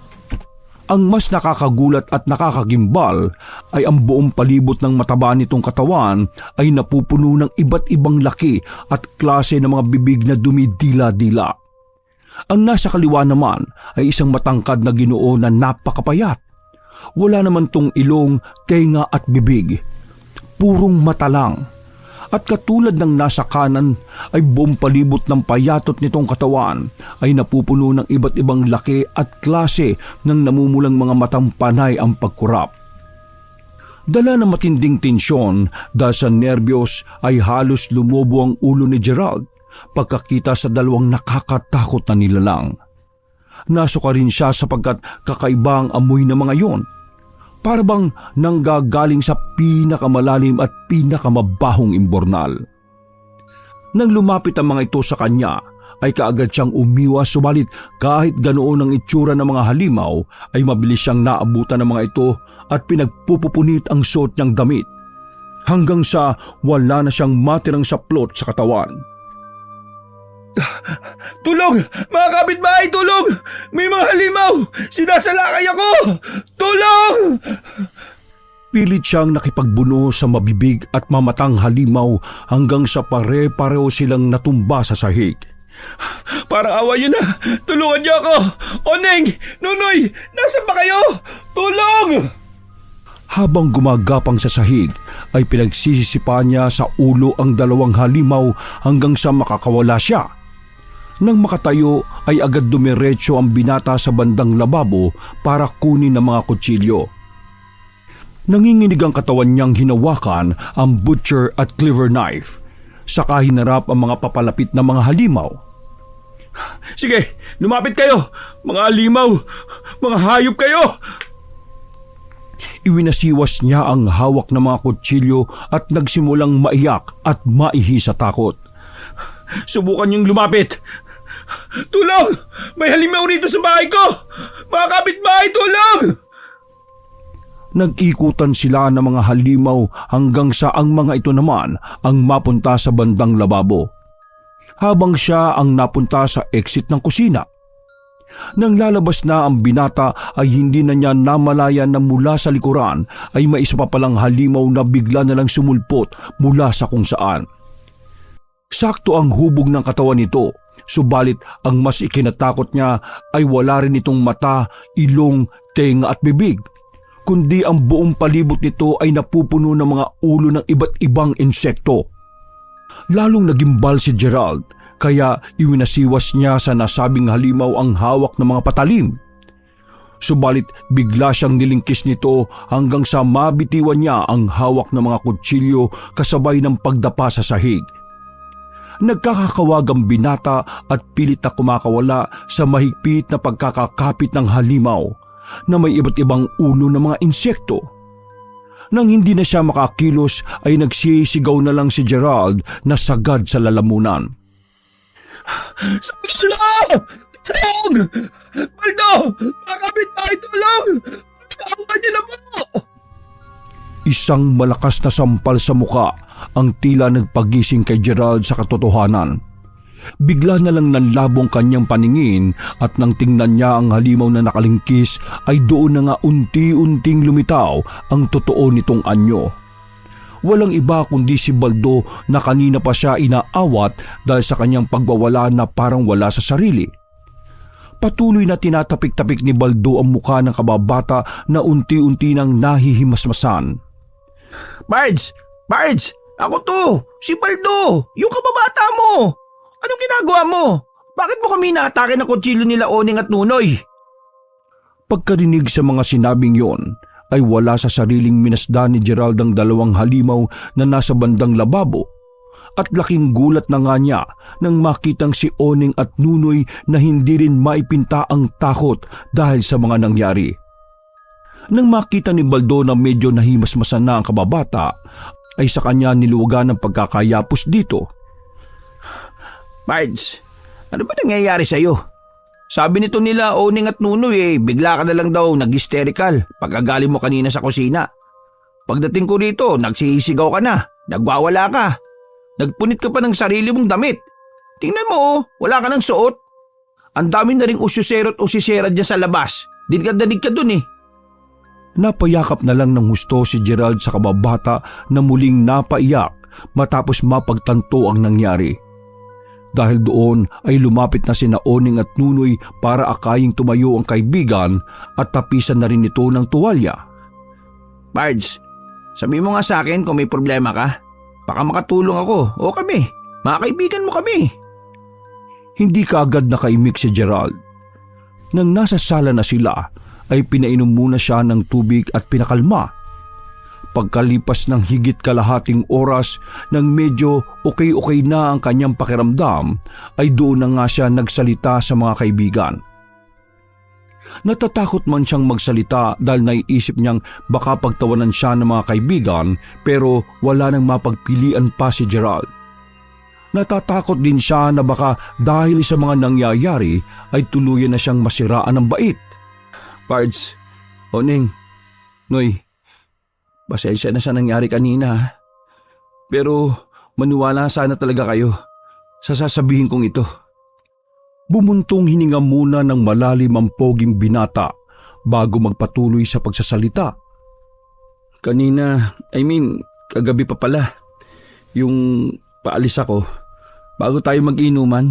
Ang mas nakakagulat at nakakagimbal ay ang buong palibot ng mataba nitong katawan ay napupuno ng iba't ibang laki at klase ng mga bibig na dumidila-dila. Ang nasa kaliwa naman ay isang matangkad na Ginoo na napakapayat. Wala naman tong ilong, tenga at bibig. Purong mata lang. At katulad ng nasa kanan ay buong palibot ng payatot nitong katawan ay napupuno ng iba't ibang laki at klase ng namumulang mga matang panay ang pagkurap. Dala ng matinding tensyon dahil sa nerbiyos ay halos lumobo ang ulo ni Gerald pagkakita sa dalawang nakakatakot na nilalang. Nasuka rin siya sapagkat kakaiba ang amoy ng mga yon. Para bang nanggagaling sa pinakamalalim at pinakamabahong imbornal. Nang lumapit ang mga ito sa kanya, ay kaagad siyang umiwas subalit kahit ganoon ang itsura ng mga halimaw ay mabilis siyang naabutan ng mga ito at pinagpupupunit ang suot niyang damit. Hanggang sa wala na siyang matirang saplot sa katawan. Tulong! Mga kapitbahay, tulong! May mga halimaw! Sinasalakay ako! Tulong! Pilit siyang nakipagbuno sa mabibig at mamatang halimaw hanggang sa pare-pareho silang natumba sa sahig. Parang awa niyo na! Tulungan niyo ako! Oneng! Nunoy! Nasaan ba kayo? Tulong! Habang gumagapang sa sahig, ay pinagsisisipa niya sa ulo ang dalawang halimaw hanggang sa makakawala siya. Nang makatayo ay agad dumiretso ang binata sa bandang lababo para kunin ang mga kutsilyo. Nanginginig ang katawan niyang hinawakan ang butcher at cleaver knife. Saka hinarap ang mga papalapit na mga halimaw. Sige, lumapit kayo! Mga halimaw! Mga hayop kayo! Iwinasiwas niya ang hawak ng mga kutsilyo at nagsimulang maiyak at maihi sa takot. Subukan niyong lumapit! Tulong! May halimaw rito sa bahay ko! Mga kapitbahay, tulong! Nag-ikutan sila ng mga halimaw hanggang sa ang mga ito naman ang mapunta sa bandang lababo. Habang siya ang napunta sa exit ng kusina. Nang lalabas na ang binata ay hindi na niya namalayan na mula sa likuran ay may isa pa palang halimaw na bigla na lang sumulpot mula sa kung saan. Sakto ang hubog ng katawan nito, subalit ang mas ikinatakot niya ay wala rin itong mata, ilong, tenga at bibig, kundi ang buong palibot nito ay napupuno ng mga ulo ng iba't ibang insekto. Lalong nagimbal si Gerald, kaya iwinasiwas niya sa nasabing halimaw ang hawak ng mga patalim. Subalit bigla siyang nilingkis nito hanggang sa mabitiwan niya ang hawak ng mga kutsilyo kasabay ng pagdapa sa sahig. Nagkakakawag ang binata at pilit na kumakawala sa mahigpit na pagkakakapit ng halimaw na may iba't ibang ulo ng mga insekto. Nang hindi na siya makakilos ay nagsisigaw na lang si Gerald na sagad sa lalamunan. Tulong! Tulong! Baldo! Makakapit tayo, tulong! Pagkakuha niyo na po! Isang malakas na sampal sa muka ang tila nagpagising kay Gerald sa katotohanan. Bigla na lang nanlabong kanyang paningin at nang tingnan niya ang halimaw na nakalingkis ay doon na nga unti-unting lumitaw ang totoo nitong anyo. Walang iba kundi si Baldo na kanina pa siya inaawat dahil sa kanyang pagwawala na parang wala sa sarili. Patuloy na tinatapik-tapik ni Baldo ang mukha ng kababata na unti-unti nang nahihimasmasan. Pards! Pards! Ako to! Si Baldo! Yung kababata mo! Anong ginagawa mo? Bakit mo kami inaatake ng kutsilyo nila Oning at Nunoy? Pagkarinig sa mga sinabing yon, ay wala sa sariling minasdan ni Gerald ang dalawang halimaw na nasa bandang lababo at laking gulat na nga niya nang makitang si Oning at Nunoy na hindi rin maipinta ang takot dahil sa mga nangyari. Nang makita ni Baldo na medyo nahimasmasan na ang kababata, ay sa kanya niluwagan ng pagkakayapos dito. Pards, ano ba nangyayari sa'yo? Sabi nito nila Oning at Nunoy bigla ka na lang daw nag-hysterical pagkagaling mo kanina sa kusina. Pagdating ko rito, nagsisigaw ka na, nagwawala ka. Nagpunit ka pa ng sarili mong damit. Tingnan mo wala ka ng suot. Ang dami na ring usyusero at usisera dyan sa labas. Dinig ka dun Napayakap na lang ng husto si Gerald sa kababata na muling napaiyak matapos mapagtanto ang nangyari. Dahil doon ay lumapit na sina Oning at Nunoy para akaying tumayo ang kaibigan at tapisan na rin ito ng tuwalya. Pards, sabi mo nga sa akin kung may problema ka. Baka makatulong ako o kami. Mga kaibigan mo kami. Hindi kaagad nakaimik si Gerald. Nang nasa sala na sila, ay pinainom muna siya ng tubig at pinakalma. Pagkalipas ng higit kalahating oras nang medyo okay na ang kanyang pakiramdam, ay doon na nga siya nagsalita sa mga kaibigan. Natatakot man siyang magsalita dahil naiisip niyang baka pagtawanan siya ng mga kaibigan pero wala nang mapagpilian pa si Gerald. Natatakot din siya na baka dahil sa mga nangyayari ay tuluyan na siyang masiraan ng bait. Pards, Oning, Noy, pasensya na sa nangyari kanina. Pero maniwala sana talaga kayo sa sasabihin kong ito. Bumuntong hininga muna ng malalim ang poging binata bago magpatuloy sa pagsasalita. Kagabi pa pala, yung paalis ako, bago tayo mag-inuman,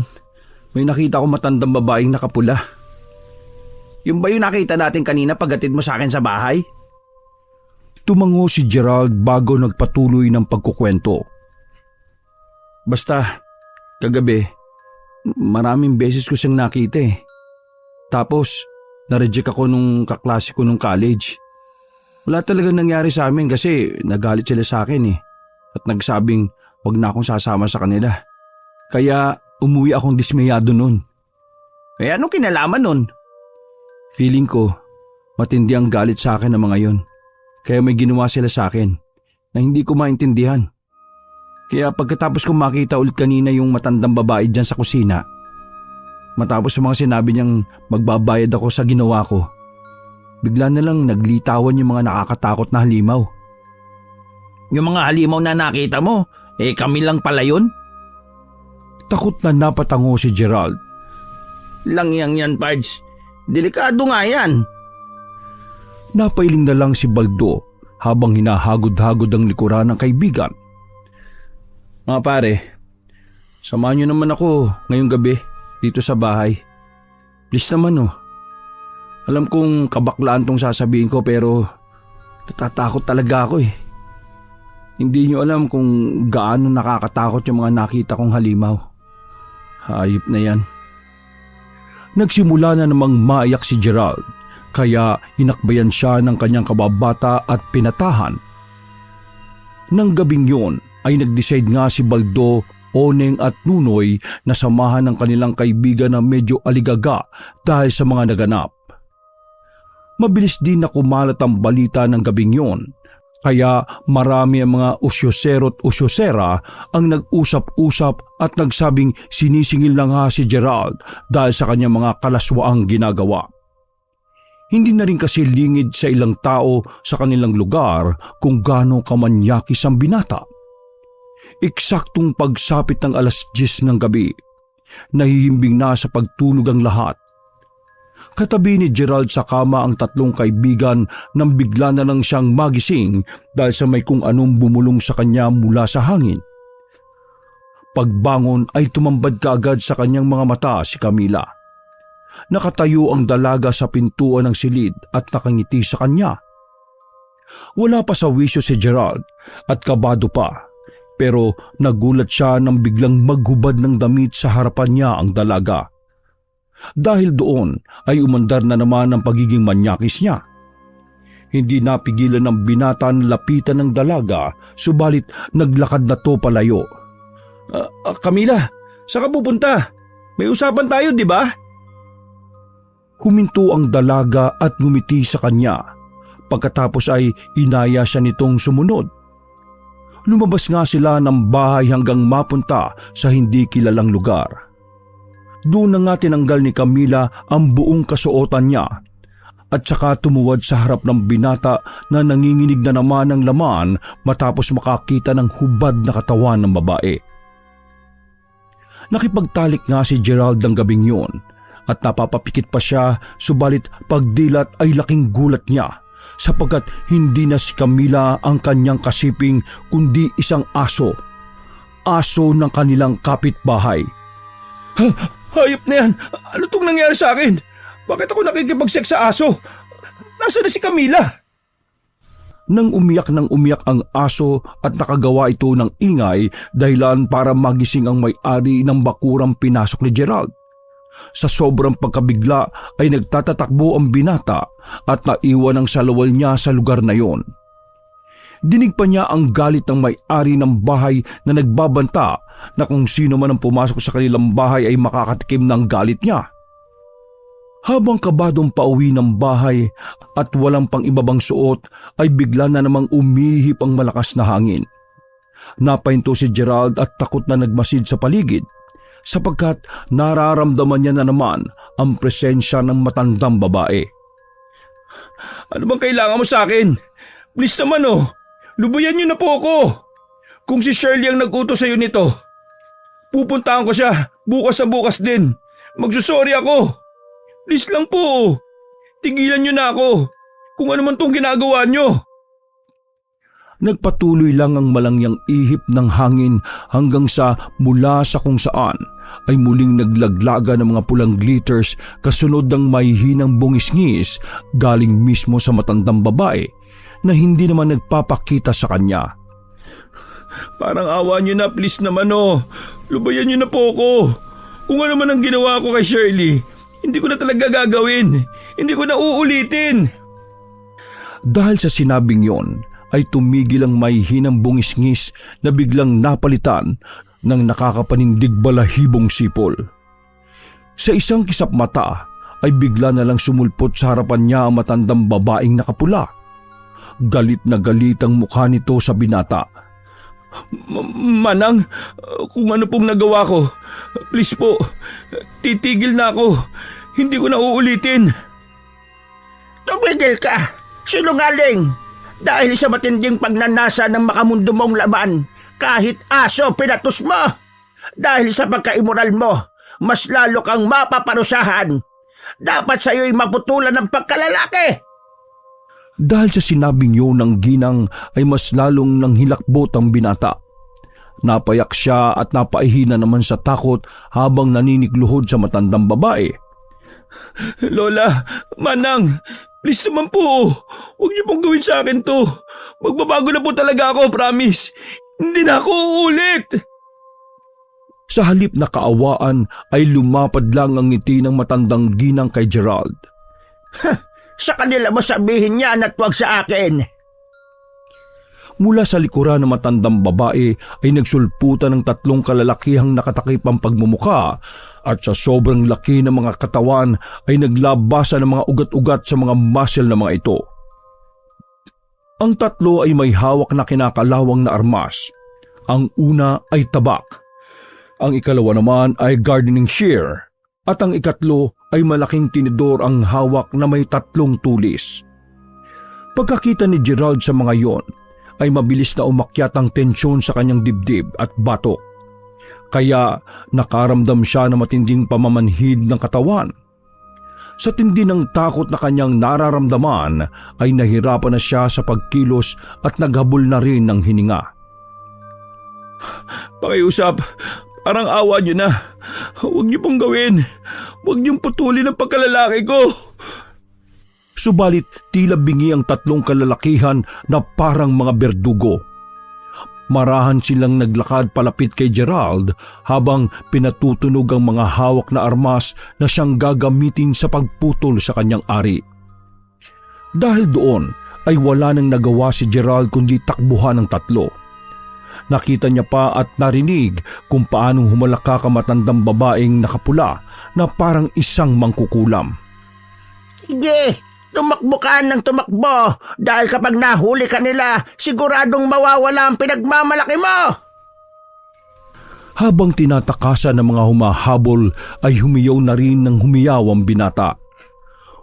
may nakita ko matandang babaeng nakapula. Yung ba yung nakita natin kanina paghatid mo sa akin sa bahay? Tumango si Gerald bago nagpatuloy ng pagkukwento. Basta, kagabi, maraming beses ko siyang nakita Tapos, na-reject ako nung kaklase ko nung college. Wala talagang nangyari sa amin kasi nagalit sila sa akin At nagsabing wag na akong sasama sa kanila. Kaya umuwi akong dismayado nun. Anong kinalaman nun? Feeling ko, matindi ang galit sa akin ng mga yon. Kaya may ginawa sila sa akin na hindi ko maintindihan. Kaya pagkatapos kong makita ulit kanina yung matandang babae dyan sa kusina, matapos sa mga sinabi niyang magbabayad ako sa ginawa ko, bigla na lang naglitawan yung mga nakakatakot na halimaw. Yung mga halimaw na nakita mo, kami lang pala yun? Takot na napatango si Gerald. Langyang yan, Pards. Delikado nga yan. Napailing na lang si Baldo habang hinahagod-hagod ang likuran ng kaibigan. Mga pare, Samahan niyo naman ako ngayong gabi dito sa bahay. Please naman oh. Alam kong kabaklaan tong sasabihin ko pero natatakot talaga ako eh. Hindi niyo alam kung gaano nakakatakot yung mga nakita kong halimaw. Hayop na yan. Nagsimula na namang maiyak si Gerald kaya inakbayan siya ng kanyang kababata at pinatahan. Nang gabing yon ay nag-decide nga si Baldo, Oneng at Nunoy na samahan ng kanilang kaibigan na medyo aligaga dahil sa mga naganap. Mabilis din na kumalat ang balita ng gabing yon, kaya marami ang mga usyosero at usyosera ang nag-usap-usap at nagsabing sinisingil na nga si Gerald dahil sa kanyang mga kalaswaang ginagawa. Hindi na rin kasi lingid sa ilang tao sa kanilang lugar kung gaano kamanyakis ang binata. Eksaktong pagsapit ng alas 10 ng gabi, nahihimbing na sa pagtulog ang lahat. Katabi ni Gerald sa kama ang tatlong kaibigan nang bigla na lang siyang magising dahil sa may kung anong bumulong sa kanya mula sa hangin. Pagbangon ay tumambad kaagad sa kanyang mga mata si Camila. Nakatayo ang dalaga sa pintuan ng silid at nakangiti sa kanya. Wala pa sa wisyo si Gerald at kabado pa, pero nagulat siya nang biglang maghubad ng damit sa harapan niya ang dalaga. Dahil doon ay umandar na naman ang pagiging manyakis niya. Hindi napigilan ng binata na lapitan ng dalaga, subalit naglakad na to palayo. Camila, saan ka pupunta? May usapan tayo, di ba? Huminto ang dalaga at ngumiti sa kanya. Pagkatapos ay inaya siya nitong sumunod. Lumabas nga sila ng bahay hanggang mapunta sa hindi kilalang lugar. Doon na nga tinanggal ni Camila ang buong kasuotan niya at saka tumuwad sa harap ng binata na nanginginig na naman ng laman matapos makakita ng hubad na katawan ng babae. Nakipagtalik nga si Gerald ng gabing yun at napapapikit pa siya, subalit pagdilat ay laking gulat niya sapagkat hindi na si Camila ang kanyang kasiping kundi isang aso. Aso ng kanilang kapitbahay. Hayop na yan! Ano tong nangyari sa akin? Bakit ako nakikipag-sex sa aso? Nasaan na si Camila? Nang umiyak ang aso at nakagawa ito ng ingay dahilan para magising ang may-ari ng bakurang pinasok ni Gerald. Sa sobrang pagkabigla ay nagtatatakbo ang binata at naiwan ang salawal niya sa lugar na yon. Dinig pa niya ang galit ng may-ari ng bahay na nagbabanta na kung sino man ang pumasok sa kanilang bahay ay makakatikim ng galit niya. Habang kabadong pauwi ng bahay at walang pang ibabang suot ay bigla na namang umihip ang malakas na hangin. Napahinto si Gerald at takot na nagmasid sa paligid sapagkat nararamdaman niya na naman ang presensya ng matandang babae. Ano bang kailangan mo sa akin? Please naman oh, lubayan niyo na po ako. Kung si Shirley ang nag-utos sa'yo nito, pupuntahan ko siya bukas na bukas din. Magsusorry ako. Please lang po, tigilan niyo na ako kung ano man tong ginagawa niyo. Nagpatuloy lang ang malangyang ihip ng hangin hanggang sa mula sa kung saan ay muling naglaglaga ng mga pulang glitters kasunod ng mahihinang bungis-ngis galing mismo sa matandang babae na hindi naman nagpapakita sa kanya. Parang awa niyo na, please naman oh. Lubayan niyo na po ako. Kung ano man ang ginawa ko kay Shirley, hindi ko na talaga gagawin. Hindi ko na uulitin. Dahil sa sinabing yon, ay tumigil ang mahihinang bungis-ngis na biglang napalitan ng nakakapanindig balahibong sipol. Sa isang kisap mata ay bigla na lang sumulpot sa harapan niya ang matandang babaeng nakapula. Galit na galit ang mukha nito sa binata. Manang, kung ano pong nagawa ko, please po, titigil na ako. Hindi ko na uulitin. Tumigil ka! Sinungaling! Dahil sa matinding pagnanasa ng makamundo mong laman, kahit aso pinatus mo. Dahil sa pagkaimoral mo, mas lalo kang mapaparusahan. Dapat sa'yo'y maputulan ng pagkalalaki. Dahil sa sinabing yun ng ginang ay mas lalong nanghilakbot ang binata. Napayak siya at napaihina naman sa takot habang naninigluhod sa matandang babae. Lola, Manang, please naman po. Huwag niyo pong gawin sa akin to. Magbabago na po talaga ako, promise. Hindi na ako uulit. Sa halip na kaawaan ay lumapad lang ang ngiti ng matandang ginang kay Gerald. Sa kanila mo sabihin niyan at huwag sa akin. Mula sa likuran ng matandang babae ay nagsulputan ng 3 kalalakihang nakatakip ang pagmumuka at sa sobrang laki ng mga katawan ay naglabasan ng mga ugat-ugat sa mga muscle na mga ito. Ang 3 ay may hawak na kinakalawang na armas. Ang una ay tabak. Ang ikalawa naman ay gardening shear. At ang ikatlo ay malaking tinidor ang hawak na may 3 tulis. Pagkakita ni Gerald sa mga yon, ay mabilis na umakyat ang tensyon sa kanyang dibdib at batok. Kaya nakaramdam siya ng matinding pamamanhid ng katawan. Sa tindi ng takot na kanyang nararamdaman ay nahirapan na siya sa pagkilos at naghabol na rin ng hininga. Pakiusap, parang awa niyo na. Huwag niyo pong gawin. Huwag niyong putulin ang pagkalalaki ko. Subalit tila bingi ang 3 kalalakihan na parang mga berdugo. Marahan silang naglakad palapit kay Gerald habang pinatutunog ang mga hawak na armas na siyang gagamitin sa pagputol sa kanyang ari. Dahil doon ay wala nang nagawa si Gerald kundi takbuhan ng 3. Nakita niya pa at narinig kung paanong humalaka ang matandang babaeng nakapula na parang isang mangkukulam. Sige, tumakbo ka ng tumakbo dahil kapag nahuli ka nila, siguradong mawawala ang pinagmamalaki mo. Habang tinatakasan ng mga humahabol ay humiyaw na rin ng humiyaw ang binata.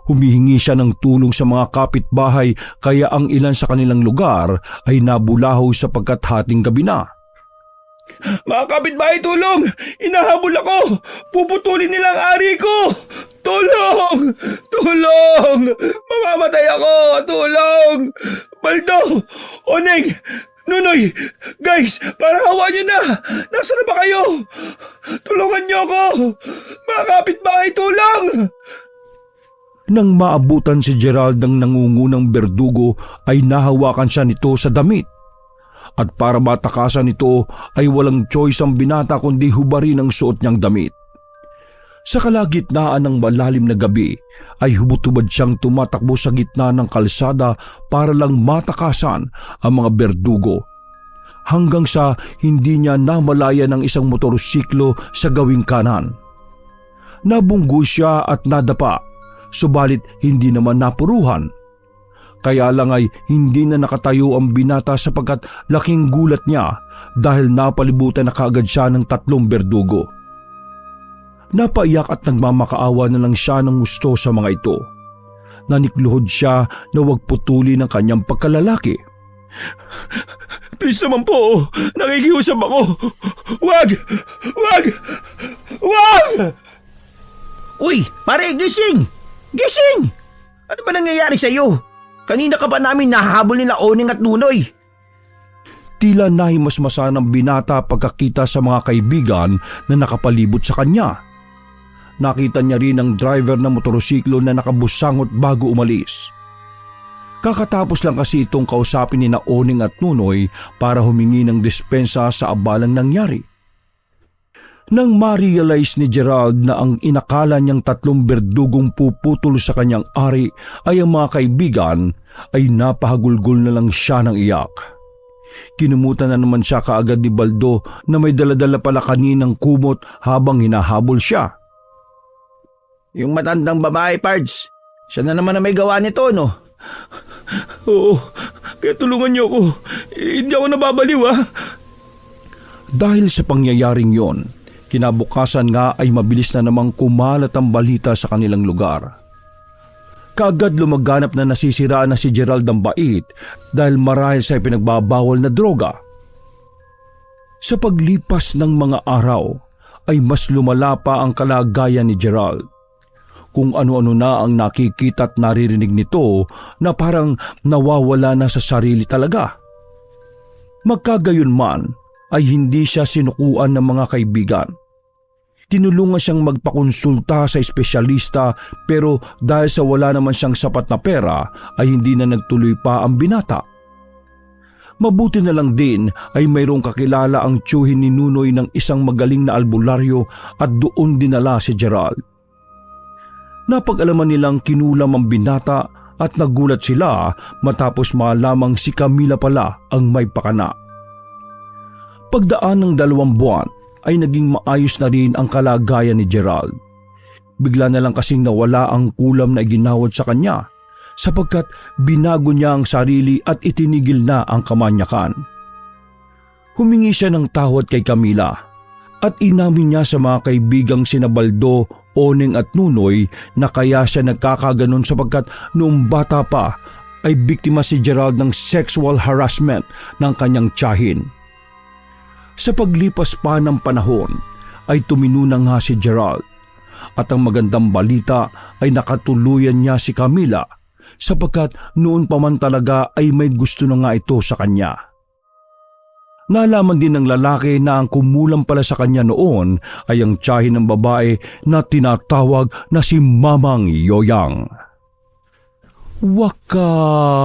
Humihingi siya ng tulong sa mga kapitbahay kaya ang ilan sa kanilang lugar ay nabulahaw sapagkat hating gabi na. Mga kapitbahay, tulong! Inahabol ako! Puputulin nila ang ari ko! Tulong! Tulong! Mamamatay ako! Tulong! Baldo! Oneng! Nunoy! Guys! Parang hawa niyo na! Nasaan na ba kayo? Tulungan niyo ako! Mga kapitbahay, tulong! Nang maabutan si Gerald ng nangungunang berdugo ay nahawakan siya nito sa damit. At para matakasan nito ay walang choice ang binata kundi hubarin ang suot niyang damit. Sa kalagitnaan ng malalim na gabi ay hubot-hubad siyang tumatakbo sa gitna ng kalsada para lang matakasan ang mga berdugo. Hanggang sa hindi niya namalaya ng isang motorsiklo sa gawing kanan. Nabunggo siya at nadapa, subalit hindi naman napuruhan. Kaya lang ay hindi na nakatayo ang binata sapagkat laking gulat niya dahil napalibutan na kaagad siya ng 3 berdugo. Napaiyak at nagmamakaawa na lang siya ng gusto sa mga ito. Nanikluhod siya na huwag putulin ang kanyang pagkalalaki. Please naman po, nakikiusap ako. Wag! Wag! Wag! Uy, pare, gising! Gising! Ano ba nangyayari sa iyo? Kanina ka pa namin nahahabol nila Oneng at Nunoy. Tila nahimasmasan ng binata pagkakita sa mga kaibigan na nakapalibot sa kanya. Nakita niya rin ang driver ng motorsiklo na nakabusangot bago umalis. Kakatapos lang kasi itong kausapin ni na Oneng at Nunoy para humingi ng dispensa sa abalang nangyari. Nang ma-realize ni Gerald na ang inakala niyang 3 berdugong puputol sa kanyang ari ay ang mga kaibigan, ay napahagulgol na lang siya ng iyak. Kinumutan na naman siya kaagad ni Baldo na may daladala pala kaninang kumot habang hinahabol siya. Yung matandang babae, Pards. Siya na naman na may gawa nito, no? Oo, kaya tulungan niyo ako. Hindi ako nababaliw, ha? Dahil sa pangyayaring yon, kinabukasan nga ay mabilis na namang kumalat ang balita sa kanilang lugar. Kaagad lumaganap na nasisiraan na si Gerald ng bait dahil marahil sa ipinagbabawal na droga. Sa paglipas ng mga araw ay mas lumala pa ang kalagayan ni Gerald. Kung ano-ano na ang nakikita at naririnig nito na parang nawawala na sa sarili talaga. Magkagayon man ay hindi siya sinukuan ng mga kaibigan. Tinulungan siyang magpakonsulta sa espesyalista pero dahil sa wala naman siyang sapat na pera ay hindi na nagtuloy pa ang binata. Mabuti na lang din ay mayroong kakilala ang tiyuhin ni Nunoy ng isang magaling na albularyo at doon dinala si Gerald. Napag-alaman nilang kinulam ang binata at nagulat sila matapos malamang si Camila pala ang may pakana. Pagdaan ng 2 buwan ay naging maayos na rin ang kalagayan ni Gerald. Bigla na lang kasing nawala ang kulam na iginawad sa kanya sapagkat binago niya ang sarili at itinigil na ang kamanyakan. Humingi siya ng tawad kay Camila at inamin niya sa mga kaibigang sina Baldo, Oneng at Nunoy na kaya siya nagkakaganon sapagkat noong bata pa ay biktima si Gerald ng sexual harassment ng kanyang tiyahin. Sa paglipas pa ng panahon ay tumino na nga si Gerald at ang magandang balita ay nakatuluyan niya si Camila sapagkat noon pa man talaga ay may gusto na nga ito sa kanya. Nalaman din ng lalaki na ang kumulang pala sa kanya noon ay ang tiyahin ng babae na tinatawag na si Mamang Yoyang. Wakas!